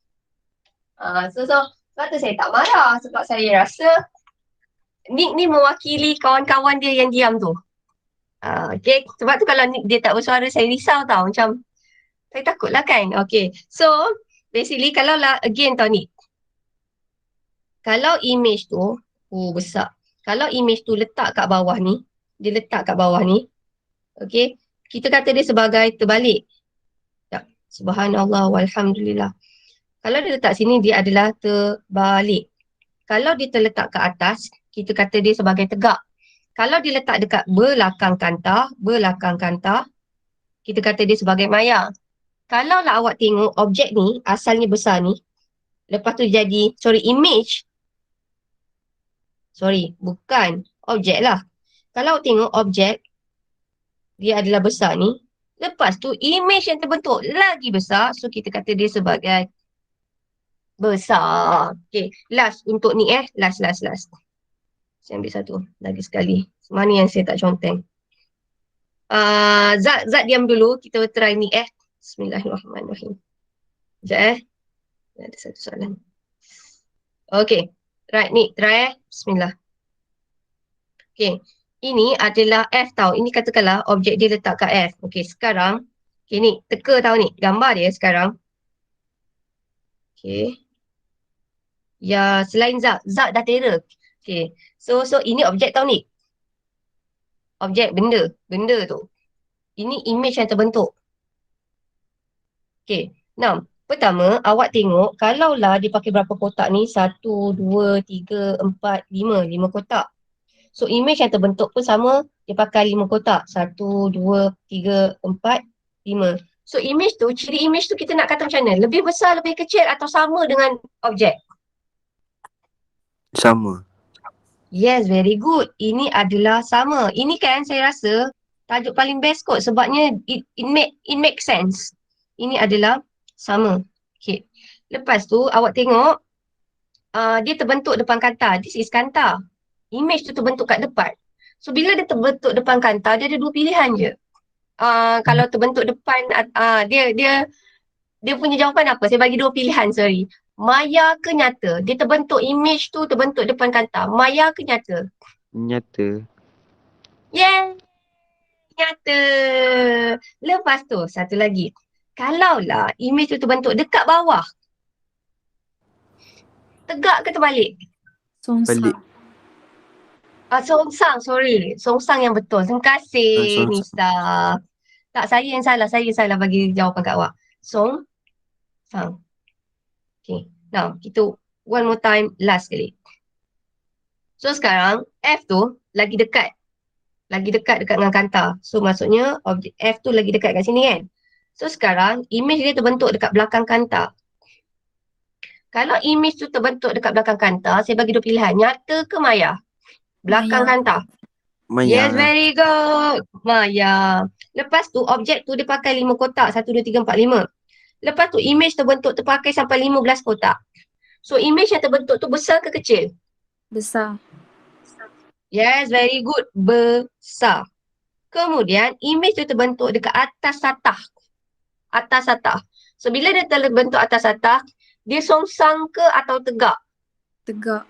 So sebab tu saya tak marah sebab saya rasa ni mewakili kawan-kawan dia yang diam tu. Okay. Sebab tu kalau Nick dia tak bersuara saya risau tau. Macam saya takut lah kan. Okay. So basically kalau lah again tau Nick. Kalau image tu besar. Kalau image tu letak kat bawah ni. Dia letak kat bawah ni. Okay. Kita kata dia sebagai terbalik. Ya. Subhanallah walhamdulillah. Kalau dia letak sini dia adalah terbalik. Kalau dia terletak ke atas, kita kata dia sebagai tegak. Kalau dia letak dekat belakang kanta, kita kata dia sebagai maya. Kalau lah awak tengok objek ni, asalnya besar ni, lepas tu jadi, image. Bukan objek lah. Kalau awak tengok objek, dia adalah besar ni, lepas tu image yang terbentuk lagi besar, so kita kata dia sebagai besar. Okay, last untuk ni last. Saya ambil satu lagi sekali. Mana yang saya tak conteng. Zat diam dulu. Kita try ni Bismillahirrahmanirrahim. Sekejap ada satu soalan. Okay. Right ni try Bismillah. Okay. Ini adalah F tau. Ini katakanlah objek dia letak kat F. Okay sekarang. Okay ni teka tau ni. Gambar dia sekarang. Okay. Ya selain Zat dah terror. Okay. So ini objek tau ni. Objek benda tu. Ini image yang terbentuk. Okay. Now, pertama awak tengok kalaulah dia pakai berapa kotak ni 1, 2, 3, 4, 5 kotak. So image yang terbentuk pun sama dia pakai 5 kotak. 1, 2, 3, 4, 5. So image tu, ciri image tu kita nak kata macam mana? Lebih besar, lebih kecil atau sama dengan objek? Sama. Yes, very good. Ini adalah sama. Ini kan saya rasa tajuk paling best kot sebabnya it make sense. Ini adalah sama. Okay. Lepas tu awak tengok dia terbentuk depan kanta. This is kanta. Image tu terbentuk kat depan. So bila dia terbentuk depan kanta dia ada dua pilihan je. Kalau terbentuk depan dia punya jawapan apa? Saya bagi dua pilihan, sorry. Maya ke nyata? Dia terbentuk image tu terbentuk depan kanta. Maya ke nyata? Nyata. Yeah. Nyata. Lepas tu satu lagi. Kalaulah image tu terbentuk dekat bawah. Tegak ke terbalik? Balik. Songsang, sorry. Songsang yang betul. Terima kasih Songsang. Nisa. Tak, saya yang salah. Saya salah bagi jawapan kat awak. Songsang. Okay. Now, kita one more time, last kali. So, sekarang F tu lagi dekat. Lagi dekat dengan kanta. So, maksudnya objek F tu lagi dekat kat sini kan. So, sekarang image dia terbentuk dekat belakang kanta. Kalau image tu terbentuk dekat belakang kanta, saya bagi dua pilihan. Nyata ke maya? Belakang kanta. Maya. Yes, very good. Maya. Lepas tu, objek tu dia pakai 5 kotak. 1, 2, 3, 4, 5. Lepas tu, image terbentuk terpakai sampai 15 kotak. So, image yang terbentuk tu besar ke kecil? Besar. Yes, very good. Besar. Kemudian, image tu terbentuk dekat atas satah. Atas satah. So, bila dia terbentuk atas satah, dia songsang ke atau tegak? Tegak.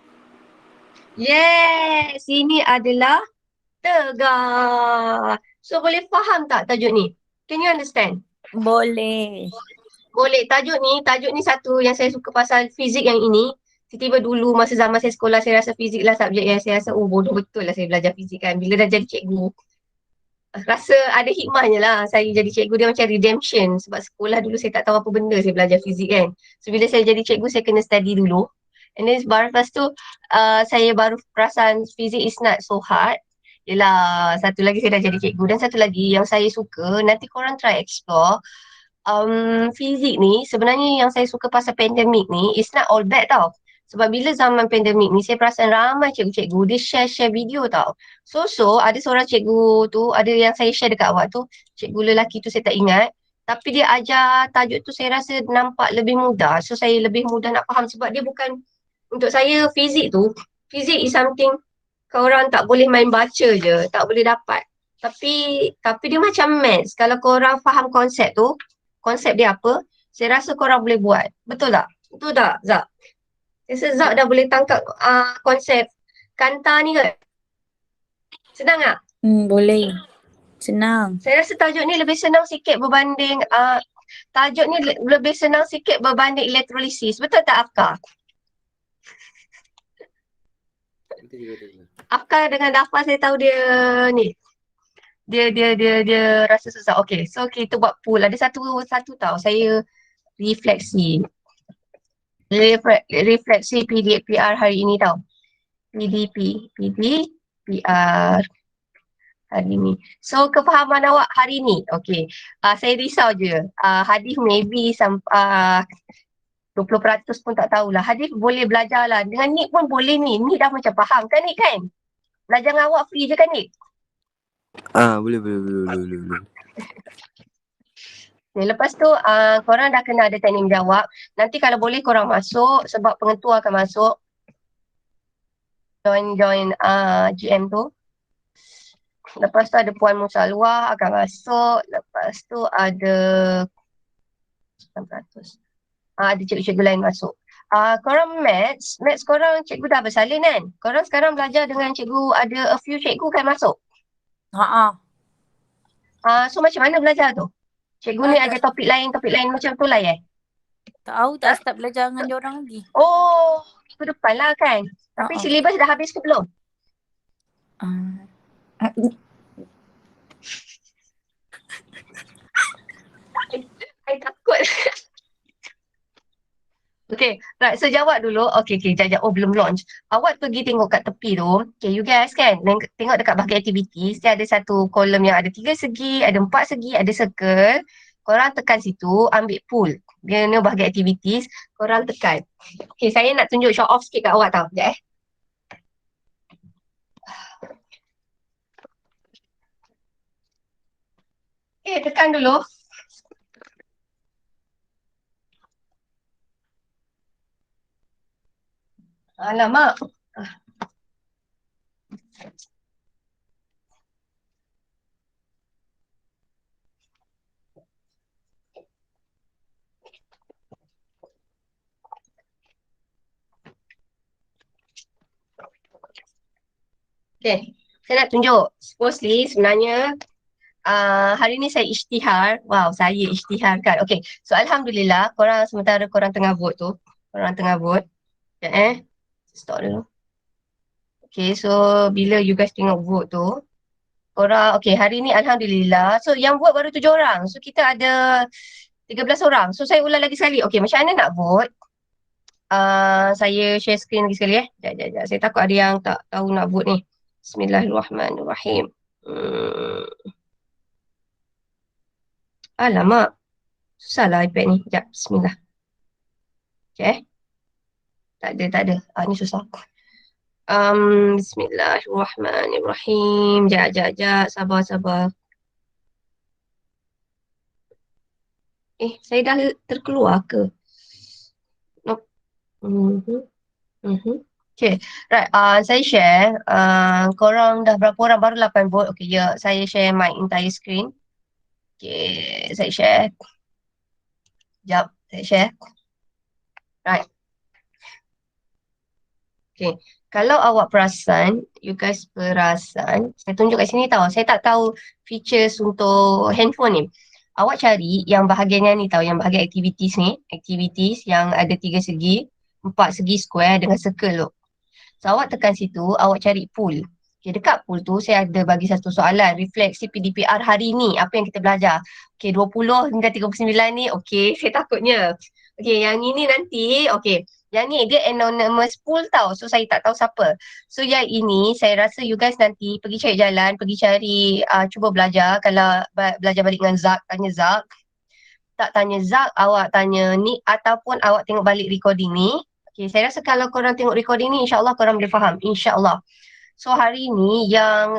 Yes, ini adalah tegak. So, boleh faham tak tajuk ni? Can you understand? Boleh. Boleh. Tajuk ni satu yang saya suka pasal fizik yang ini. Tiba-tiba dulu masa zaman saya sekolah, saya rasa fizik lah subjek yang saya rasa, bodoh betul lah saya belajar fizik kan. Bila dah jadi cikgu, rasa ada hikmahnya lah. Saya jadi cikgu dia macam redemption. Sebab sekolah dulu saya tak tahu apa benda saya belajar fizik kan. So, bila saya jadi cikgu, saya kena study dulu. And then lepas tu, saya baru perasan fizik is not so hard. Yelah, satu lagi saya dah jadi cikgu. Dan satu lagi yang saya suka, nanti korang try explore. Fizik ni, sebenarnya yang saya suka pasal pandemik ni, it's not all bad tau. Sebab bila zaman pandemik ni, saya perasan ramai cikgu-cikgu, dia share-share video tau. So, ada seorang cikgu tu, ada yang saya share dekat awak tu, cikgu lelaki tu saya tak ingat. Tapi dia ajar tajuk tu saya rasa nampak lebih mudah. So, saya lebih mudah nak faham sebab dia bukan, untuk saya fizik tu, fizik is something korang tak boleh main baca je, tak boleh dapat. Tapi dia macam maths. Kalau korang faham konsep tu, konsep dia apa, saya rasa korang boleh buat. Betul tak? Betul tak, Zak? Saya rasa Zak dah boleh tangkap konsep kanta ni ke? Senang tak? Boleh. Senang. Saya rasa tajuk ni lebih senang sikit berbanding lebih senang sikit berbanding elektrolisis. Betul tak, Afkar? Betul. Afkar dengan Dafa saya tahu dia ni. Dia rasa susah. Okay, so kita buat pool. Ada satu tahu saya refleksi. Refleksi PDPR hari ini tau. PDPR hari ni. So kefahaman awak hari ni. Okay. Saya risau je. Hadis maybe 20% pun tak tahulah. Hadis boleh belajar lah. Dengan Nik pun boleh ni. Nik dah macam faham kan Nik kan? Belajar dengan awak free je kan Nik? Boleh. Okay, lepas tu korang dah kena ada teknik menjawab. Nanti kalau boleh korang masuk sebab pengetua akan masuk. Join GM tu. Lepas tu ada Puan Musalwah akan masuk. Lepas tu ada 9%. Ada cikgu-cikgu lain masuk. Korang maths korang cikgu dah bersalin kan? Korang sekarang belajar dengan cikgu, ada a few cikgu kan masuk? So macam mana belajar tu? Cikgu ni ada topik lain macam tu lah Tahu tak start belajar dengan diorang lagi. Oh, minggu depan lah kan? Tapi silibus dah habis ke belum? I takut. Okay, right. So jawab dulu. Okay, jap. Oh, belum launch. Awak pergi tengok kat tepi tu. Okay, you guys kan, tengok dekat bahagian activities. Dia ada satu kolom yang ada 3 segi, ada 4 segi, ada circle. Korang tekan situ, ambil pool. Dia ni bahagian activities. Korang tekan. Okay, saya nak tunjuk show off sikit kat awak tau. Sekejap tekan dulu. Alamak. Okay, saya nak tunjuk. Supposedly sebenarnya hari ni saya isytihar. Wow, saya isytiharkan. Okay, so Alhamdulillah sementara korang tengah vote tu. Korang tengah vote. Sekejap stop dulu. Okay, so bila you guys tengok vote tu, korang, okay, hari ni Alhamdulillah. So yang vote baru 7 orang. So kita ada 13 orang. So saya ulang lagi sekali. Okay, macam mana nak vote? Saya share screen lagi sekali Sekejap. Saya takut ada yang tak tahu nak vote ni. Bismillahirrahmanirrahim. Alamak. Susahlah iPad ni. Sekejap. Bismillah. Okay. Tak ada. Ni susah. Bismillahirrahmanirrahim. Sekejap. Sabar. Saya dah terkeluar ke? Nope. Okay. Right. Saya share. Korang dah berapa orang? Baru 8 vote. Okay, saya share my entire screen. Okay. Saya share. Sekejap. Saya share. Right. Okay. Kalau awak perasan, you guys perasan, saya tunjuk kat sini tau. Saya tak tahu features untuk handphone ni. Awak cari yang bahagian yang ni tau, yang bahagian activities ni. Activities yang ada 3 segi, 4 segi square dengan circle tu. So awak tekan situ, awak cari pool. Okay, dekat pool tu saya ada bagi satu soalan. Refleksi PDPR hari ni, apa yang kita belajar? Okay, 20 hingga 39 ni, okay, saya takutnya. Okay, yang ini nanti, okay. Yang ni dia anonymous pool tau. So saya tak tahu siapa. So yang ini saya rasa you guys nanti pergi cari jalan, pergi cari, cuba belajar. Kalau belajar balik dengan Zak, tanya Zak. Tak tanya Zak, awak tanya Nick ataupun awak tengok balik recording ni. Okay, saya rasa kalau korang tengok recording ni, insyaAllah korang boleh faham. InsyaAllah. So hari ni yang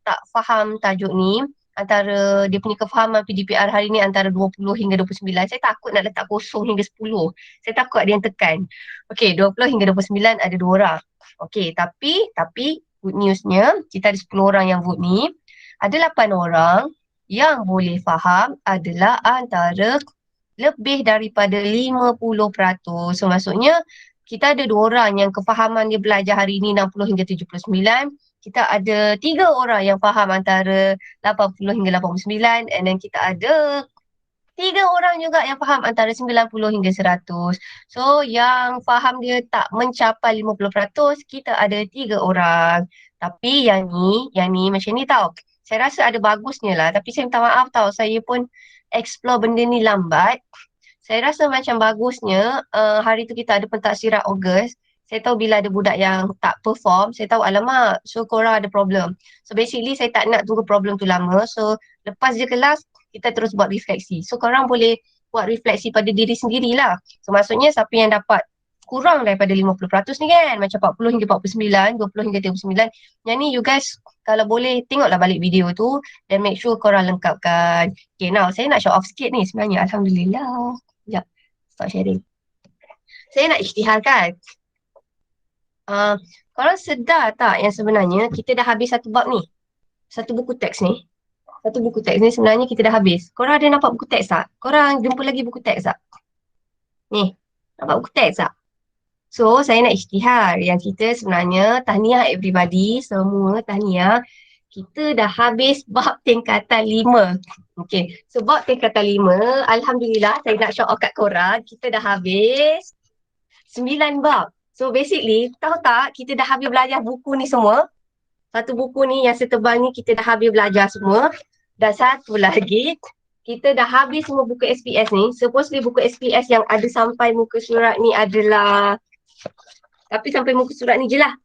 tak faham tajuk ni, antara dia punya kefahaman PDPR hari ni antara 20 hingga 29. Saya takut nak letak kosong hingga 10. Saya takut ada yang tekan. Okay, 20 hingga 29 ada 2 orang. Okay, tapi good newsnya, kita ada 10 orang yang vote ni. Ada 8 orang yang boleh faham adalah antara lebih daripada 50%. So maksudnya kita ada 2 orang yang kefahaman dia belajar hari ni 60 hingga 79. Kita ada 3 orang yang faham antara 80 hingga 89, and then kita ada 3 orang juga yang faham antara 90 hingga 100. So yang faham dia tak mencapai 50%, kita ada 3 orang. Tapi yang ni macam ni tau. Saya rasa ada bagusnya lah, tapi saya minta maaf tau, saya pun explore benda ni lambat. Saya rasa macam bagusnya hari tu kita ada pentaksiran Ogos. Saya tahu bila ada budak yang tak perform, saya tahu alamak, so korang ada problem. So basically saya tak nak tunggu problem tu lama. So lepas je kelas, kita terus buat refleksi. So korang boleh buat refleksi pada diri sendirilah. So maksudnya siapa yang dapat kurang daripada 50% ni kan, macam 40 hingga 49, 20 hingga 39. Yang ni you guys kalau boleh tengoklah balik video tu dan make sure korang lengkapkan. Okay, now saya nak show off sikit ni sebenarnya. Alhamdulillah. Sekejap, stop sharing. Saya nak isytiharkan. Korang sedar tak yang sebenarnya kita dah habis satu bab ni? Satu buku teks ni. Satu buku teks ni sebenarnya kita dah habis. Korang ada nampak buku teks tak? Korang jumpa lagi buku teks tak? Ni, nampak buku teks tak? So, saya nak isytihar yang kita sebenarnya tahniah everybody, semua tahniah. Kita dah habis bab tingkatan 5. Okay, so bab tingkatan 5, Alhamdulillah saya nak show off kat korang. Kita dah habis 9 bab. So basically, tahu tak kita dah habis belajar buku ni semua. Satu buku ni yang setebal ni kita dah habis belajar semua. Dan satu lagi, kita dah habis semua buku SPS ni. Supposedly buku SPS yang ada sampai muka surat ni adalah, tapi sampai muka surat ni je lah.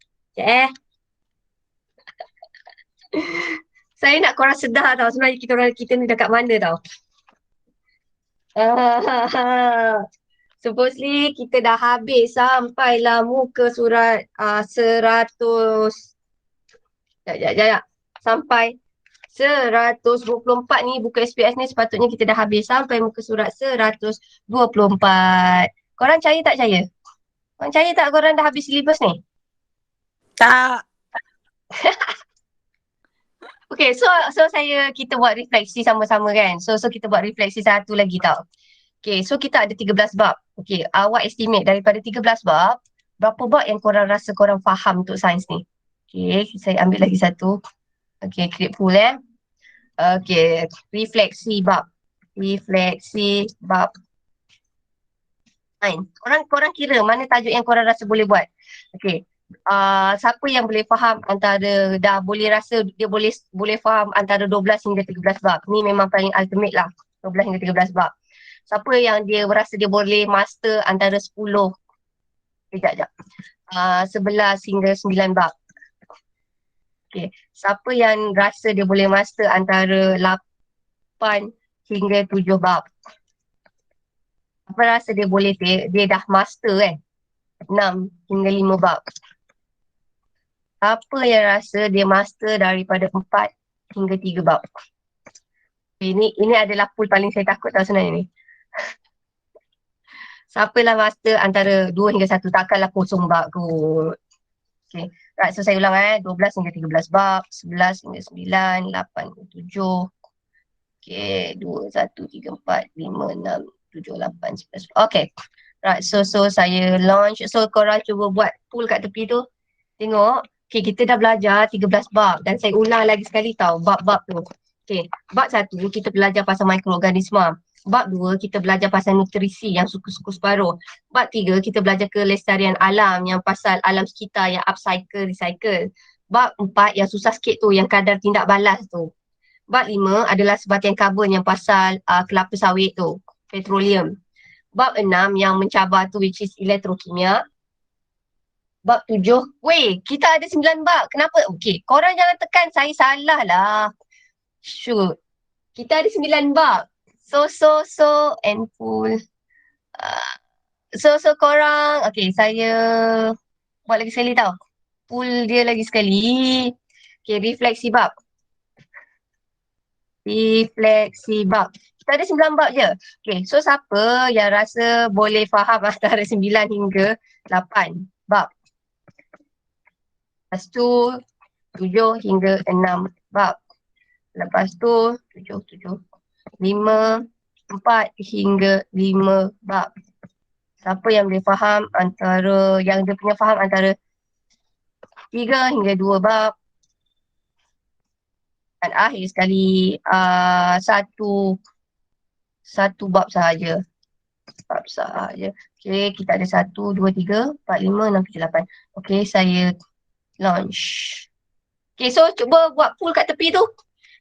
Saya nak korang sedar tau, sebenarnya kita ni dekat mana tau. Supposedly kita dah habis sampailah muka surat 100. Sekejap. Sampai 124 ni buku SPS ni sepatutnya kita dah habis sampai muka surat 124. Korang percaya tak percaya? Korang percaya tak korang dah habis syllabus ni? Tak. Okay, so kita buat refleksi sama-sama kan. So kita buat refleksi satu lagi tau. Okay, so kita ada 13 bab. Okay, awak estimate daripada 13 bab, berapa bab yang korang rasa korang faham untuk sains ni? Okay, saya ambil lagi satu. Okay, create full Okay, refleksi bab. Korang kira mana tajuk yang korang rasa boleh buat. Okay, siapa yang boleh faham antara, dah boleh rasa dia boleh faham antara 12 hingga 13 bab. Ni memang paling ultimate lah, 12 hingga 13 bab. Siapa yang dia rasa dia boleh master antara 10, 11 hingga 9 bab. Okay, siapa yang rasa dia boleh master antara 8 hingga 7 bab. Apa rasa dia boleh, dia dah master kan 6 hingga 5 bab. Apa yang rasa dia master daripada 4 hingga 3 bab. Ini adalah pool paling saya takut tau sebenarnya ni. Siapalah master antara 2 hingga 1, takkanlah kosong bab kot. Okay, right, so saya ulang 12 hingga 13 bab, 11 hingga 9, 8 hingga 7. Okay, 2, 1, 3, 4, 5, 6, 7, 8, 11. Okay, right, so saya launch. So korang cuba buat pool kat tepi tu. Tengok, okay, kita dah belajar 13 bab dan saya ulang lagi sekali tau bab-bab tu. Okay, bab 1 kita belajar pasal mikroorganisma. Bab 2 kita belajar pasal nutrisi yang suku-suku separuh. Bab 3 kita belajar kelestarian alam yang pasal alam sekitar yang upcycle, recycle. Bab 4 yang susah sikit tu, yang kadar tindak balas tu. Bab 5 adalah sebatian karbon yang pasal kelapa sawit tu, petroleum. Bab 6 yang mencabar tu which is elektrokimia. Bab 7, weh, kita ada 9 bab. Kenapa? Okay, korang jangan tekan, saya salah lah. Shoot. Kita ada 9 bab. So, and full. So korang, okay, saya buat lagi sekali tau. Pull dia lagi sekali. Okay, refleksi bab. Refleksi bab. Kita ada 9 bab je. Okay, so siapa yang rasa boleh faham antara 9 hingga 8 bab? Lepas tu 7 hingga 6 bab. Lepas tu 7, 5, 4 hingga 5 bab. Siapa yang boleh faham antara, yang dia punya faham antara 3 hingga 2 bab. Dan akhir sekali satu bab sahaja. Bab sahaja. Okay, kita ada 1, 2, 3, 4, 5, 6, 7, 8. Okay, saya launch. Okay, so cuba buat pull kat tepi tu.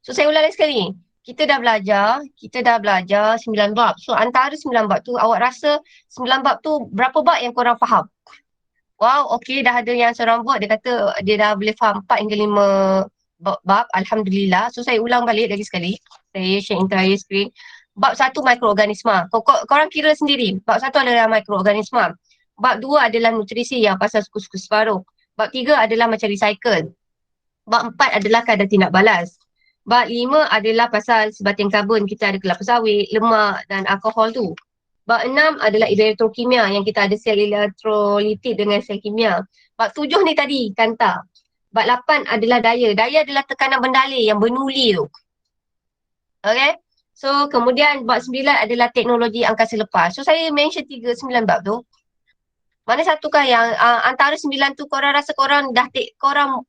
So saya ulang lagi sekali. Kita dah belajar 9 bab. So antara 9 bab tu, awak rasa 9 bab tu berapa bab yang korang faham? Wow, okay, dah ada yang seorang buat, dia kata dia dah boleh faham 4 hingga 5 bab. Alhamdulillah. So saya ulang balik lagi sekali. Saya share entire screen. Bab 1 mikroorganisma. Korang kira sendiri. Bab 1 adalah mikroorganisma. Bab 2 adalah nutrisi yang pasal suku-suku separuh. Bab 3 adalah macam recycle. Bab 4 adalah kadar tindak balas. Bab 5 adalah pasal sebatin karbon. Kita ada kelapa sawit, lemak dan alkohol tu. Bab 6 adalah elektrokimia yang kita ada sel elektrolitik dengan sel kimia. Bab 7 ni tadi, kanta. Bab 8 adalah daya. Daya adalah tekanan bendalur yang bernuli tu. Okay. So kemudian bab 9 adalah teknologi angkasa lepas. So saya mention 9 bab tu. Mana satukah yang antara 9 tu korang rasa korang korang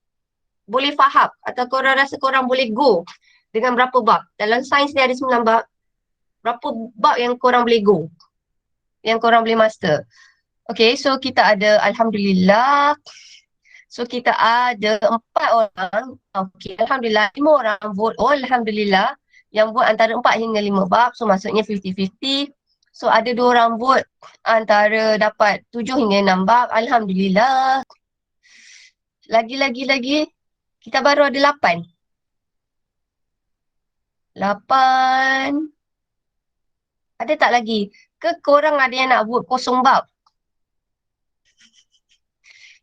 boleh faham atau korang rasa korang boleh go dengan berapa bab? Dalam sains ni ada 9 bab. Berapa bab yang korang boleh go? Yang korang boleh master? Okay, so kita ada Alhamdulillah. So kita ada 4 orang. Okay, Alhamdulillah 5 orang vote. Oh, Alhamdulillah. Yang vote antara 4 hingga 5 bab. So maksudnya 50-50. So ada 2 orang vote antara dapat 7 hingga 6 bab. Alhamdulillah. Lagi. Kita baru ada 8. 8. Ada tak lagi? Ke korang ada yang nak vote kosong bab?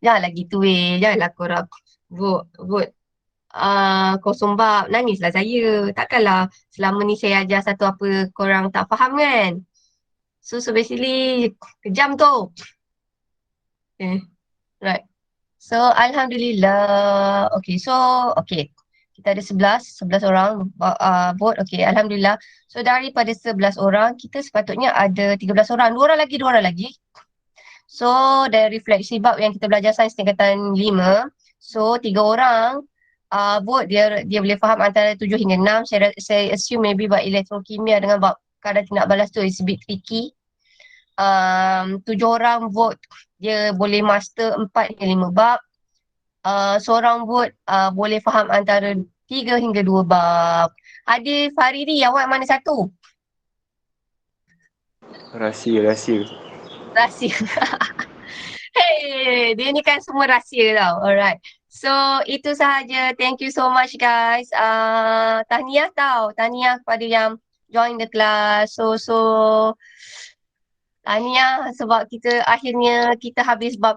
Janganlah gitu janganlah korang vote kosong bab. Nangislah saya. Takkanlah selama ni saya ajar satu apa korang tak faham kan? So basically kejam tu. Okay. Right. So Alhamdulillah. Okay, so okay. Kita ada 11 orang vote. Okay, Alhamdulillah. So daripada 11 orang, kita sepatutnya ada 13 orang. 2 orang lagi. So dari refleksi bab yang kita belajar sains tingkatan 5. So 3 orang vote dia boleh faham antara 7 hingga 6. Saya assume maybe bab elektrokimia dengan bab kadar tindak balas tu is a bit tricky. 7 orang vote dia boleh master 4 hingga 5 bab. Seorang vote boleh faham antara 3 hingga 2 bab. Adil Faridi, awak mana satu? Rahsia. Rahsia. Hey, dia ni kan semua rahsia tau. Alright. So, itu sahaja. Thank you so much guys. Tahniah kepada yang join the class. So tahniah sebab akhirnya kita habis bab